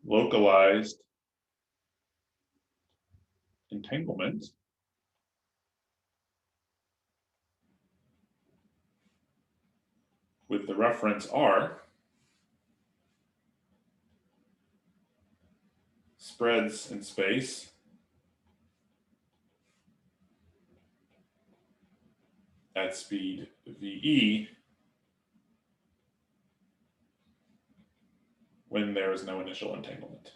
localized entanglement with the reference R spreads in space at speed VE when there is no initial entanglement.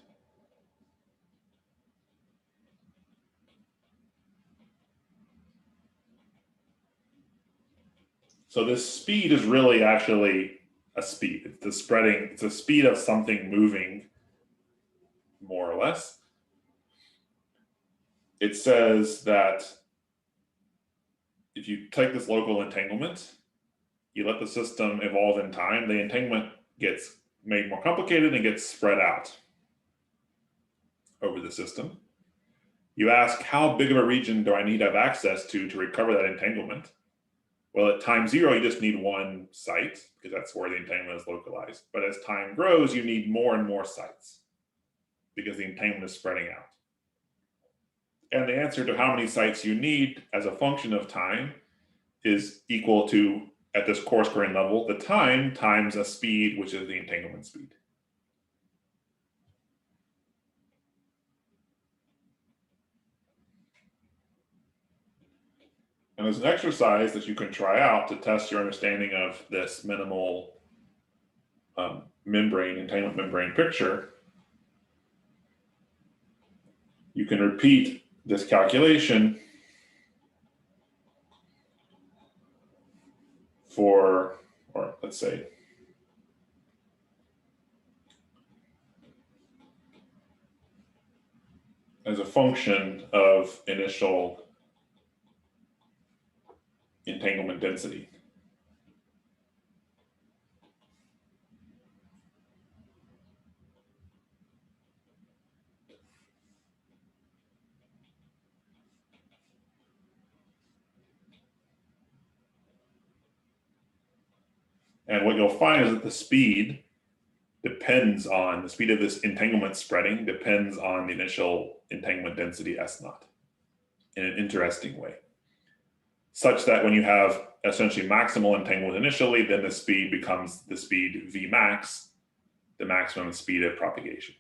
So this speed is really actually a speed. It's the spreading, it's a speed of something moving, more or less. It says that if you take this local entanglement, you let the system evolve in time, the entanglement gets made more complicated and gets spread out over the system. You ask, how big of a region do I need to have access to recover that entanglement? Well, at time 0, you just need one site because that's where the entanglement is localized. But as time grows, you need more and more sites because the entanglement is spreading out. And the answer to how many sites you need as a function of time is equal to, at this coarse grain level, the time times a speed, which is the entanglement speed. And there's an exercise that you can try out to test your understanding of this minimal entanglement membrane picture. You can repeat this calculation for, or let's say, as a function of initial entanglement density. And what you'll find is that the speed depends on, the speed of this entanglement spreading depends on the initial entanglement density S naught in an interesting way, such that when you have essentially maximal entanglement initially, then the speed becomes the speed V max, the maximum speed of propagation.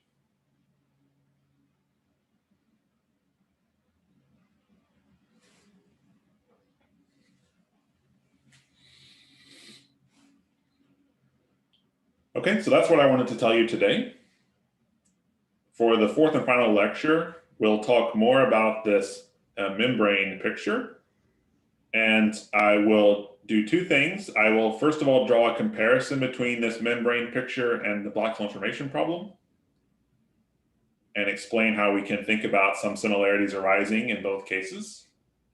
Okay, so that's what I wanted to tell you today. For the fourth and final lecture, we'll talk more about this membrane picture. And I will do two things. I will first of all draw a comparison between this membrane picture and the black hole information problem, and explain how we can think about some similarities arising in both cases.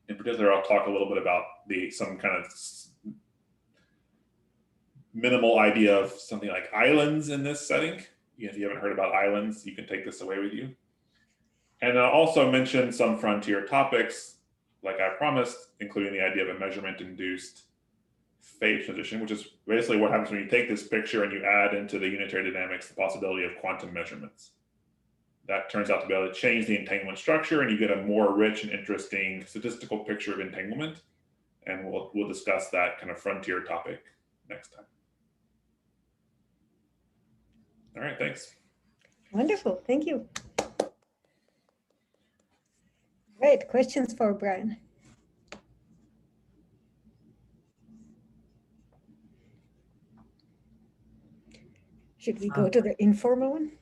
In particular, I'll talk a little bit about some kind of minimal idea of something like islands in this setting. If you haven't heard about islands, you can take this away with you. And I'll also mention some frontier topics, like I promised, including the idea of a measurement-induced phase transition, which is basically what happens when you take this picture and you add into the unitary dynamics the possibility of quantum measurements. That turns out to be able to change the entanglement structure, and you get a more rich and interesting statistical picture of entanglement. And we'll discuss that kind of frontier topic next time. All right, thanks. Wonderful, thank you. Great, questions for Brian? Should we go to the informal one?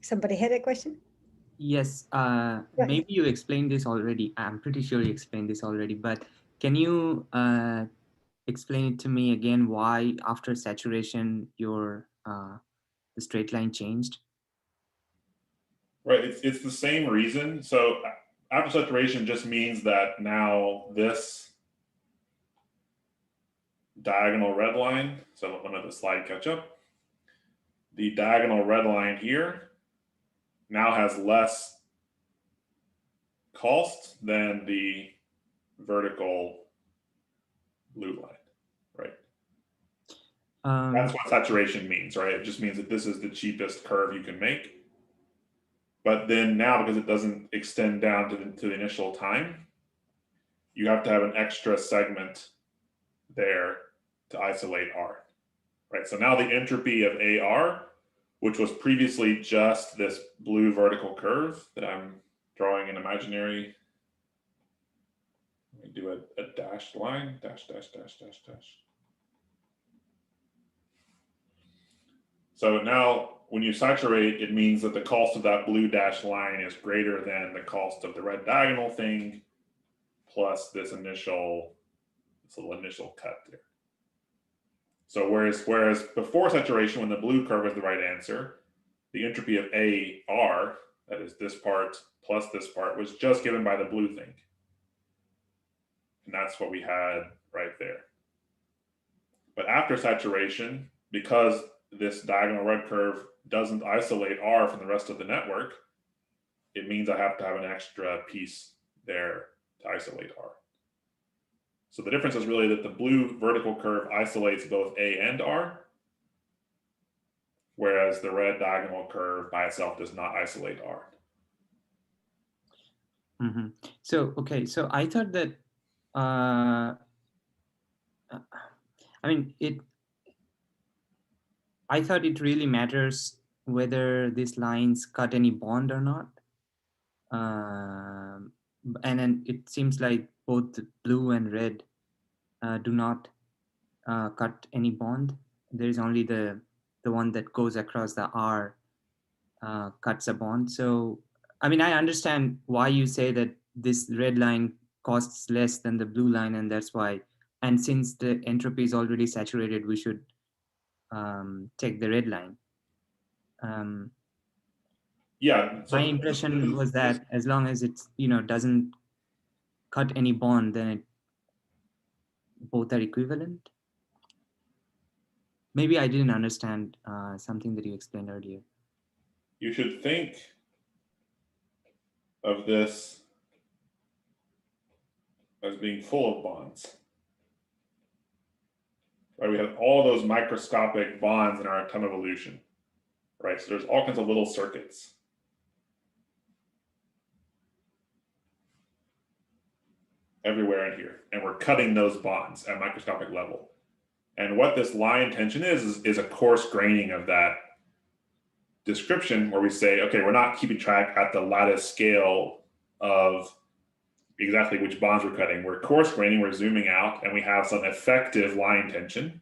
Somebody had a question? Yes, ahead. maybe you explained this already. I'm pretty sure you explained this already, but can you explain it to me again why after saturation your the straight line changed? Right, it's the same reason. So after saturation just means that now diagonal red line. So let the slide catch up. The diagonal red line here now has less cost than the vertical blue line, right? That's what saturation means, right? It just means that this is the cheapest curve you can make. But then now, because it doesn't extend down to the initial time, you have to have an extra segment there to isolate R, right? So now the entropy of AR, which was previously just this blue vertical curve that I'm drawing an imaginary, let me do a dashed line, dash, dash, dash, dash, dash. So now when you saturate, it means that the cost of that blue dashed line is greater than the cost of the red diagonal thing plus this little initial cut there. So whereas before saturation, when the blue curve is the right answer, the entropy of AR, that is this part plus this part, was just given by the blue thing. And that's what we had right there. But after saturation, because this diagonal red curve doesn't isolate R from the rest of the network, it means I have to have an extra piece there to isolate R. So the difference is really that the blue vertical curve isolates both A and R, whereas the red diagonal curve by itself does not isolate R. Mm-hmm. So, okay, so I thought that, I thought it really matters whether these lines cut any bond or not. And then it seems like both blue and red do not cut any bond. There's only the one that goes across the R cuts a bond. So, I understand why you say that this red line costs less than the blue line, and that's why. And since the entropy is already saturated, we should take the red line. Yeah. So my impression was that as long as it doesn't cut any bond, then both are equivalent. Maybe I didn't understand something that you explained earlier. You should think of this as being full of bonds. Right? We have all those microscopic bonds in our atom evolution, right? So there's all kinds of little circuits. Everywhere in here, and we're cutting those bonds at microscopic level. And what this line tension is a coarse graining of that description, where we say, okay, we're not keeping track at the lattice scale of exactly which bonds we're cutting. We're coarse graining, we're zooming out, and we have some effective line tension,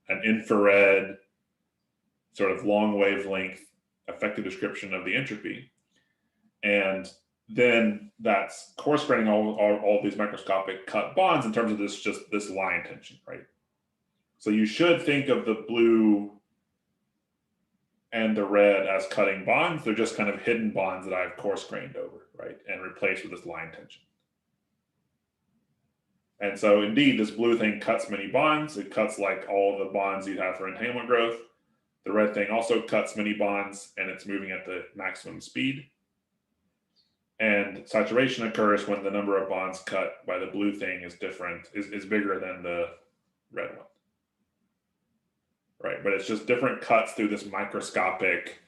an infrared sort of long wavelength effective description of the entropy. And then that's coarse graining all these microscopic cut bonds in terms of this line tension, right? So you should think of the blue and the red as cutting bonds. They're just kind of hidden bonds that I've coarse grained over, right? And replaced with this line tension. And so indeed, this blue thing cuts many bonds. It cuts like all the bonds you have for entanglement growth. The red thing also cuts many bonds, and it's moving at the maximum speed. And saturation occurs when the number of bonds cut by the blue thing is bigger than the red one. Right, but it's just different cuts through this microscopic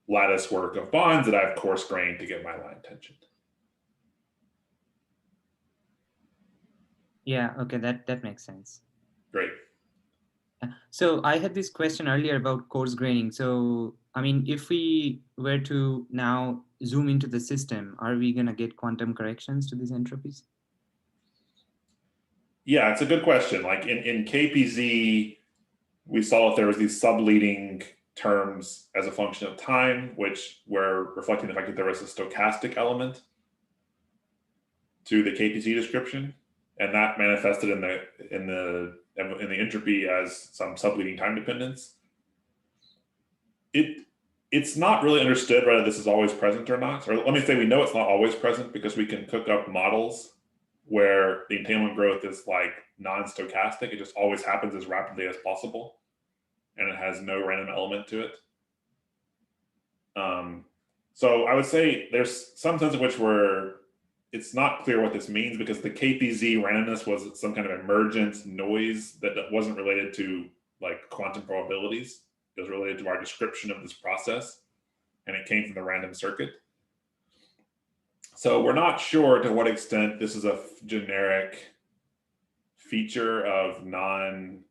lattice work of bonds that I've coarse grained to get my line tension. Yeah, okay, that makes sense. Great. So I had this question earlier about coarse graining. So, if we were to now zoom into the system, are we going to get quantum corrections to these entropies? Yeah, it's a good question. Like in KPZ, we saw that there was these subleading terms as a function of time, which were reflecting the fact that there was a stochastic element to the KPZ description, and that manifested in the entropy as some subleading time dependence. It's not really understood whether this is always present or not. Or let me say we know it's not always present because we can cook up models where the entanglement growth is like non-stochastic. It just always happens as rapidly as possible, and it has no random element to it. So I would say there's some sense in which it's not clear what this means, because the KPZ randomness was some kind of emergent noise that wasn't related to like quantum probabilities. It was related to our description of this process, and it came from the random circuit. So we're not sure to what extent this is a generic feature of non-random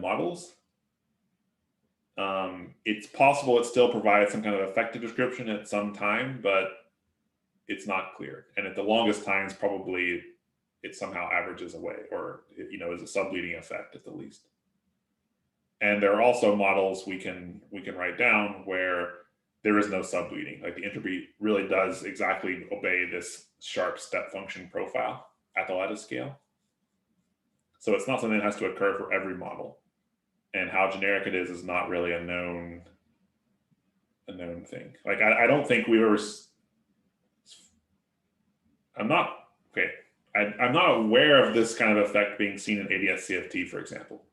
models. It's possible it still provides some kind of effective description at some time, but it's not clear. And at the longest times, probably it somehow averages away, or is a subleading effect at the least. And there are also models we can write down where there is no subleading. Like the entropy really does exactly obey this sharp step function profile at the lattice scale. So it's not something that has to occur for every model. And how generic it is not really a known thing. Like I don't think we were. I'm not aware of this kind of effect being seen in ADS-CFT, for example.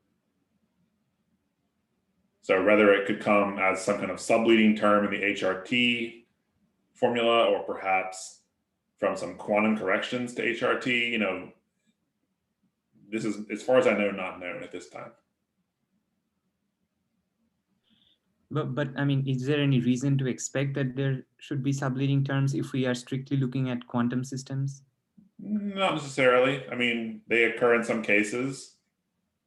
So whether it could come as some kind of subleading term in the HRT formula, or perhaps from some quantum corrections to HRT, this is, as far as I know, not known at this time. But I mean, is there any reason to expect that there should be subleading terms if we are strictly looking at quantum systems? Not necessarily. I mean, they occur in some cases,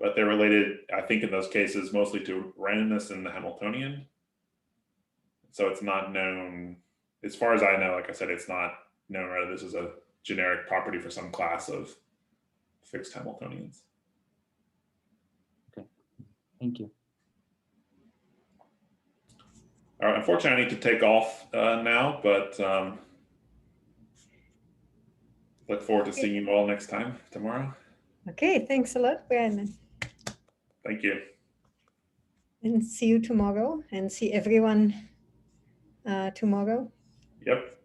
but they're related, I think, in those cases, mostly to randomness in the Hamiltonian. So it's not known, as far as I know, like I said, it's not known whether this is a generic property for some class of fixed Hamiltonians. Okay, thank you. All right, unfortunately, I need to take off now, but look forward to seeing you all next time tomorrow. Okay, thanks a lot, Brian. Thank you. And see you tomorrow, and see everyone tomorrow. Yep.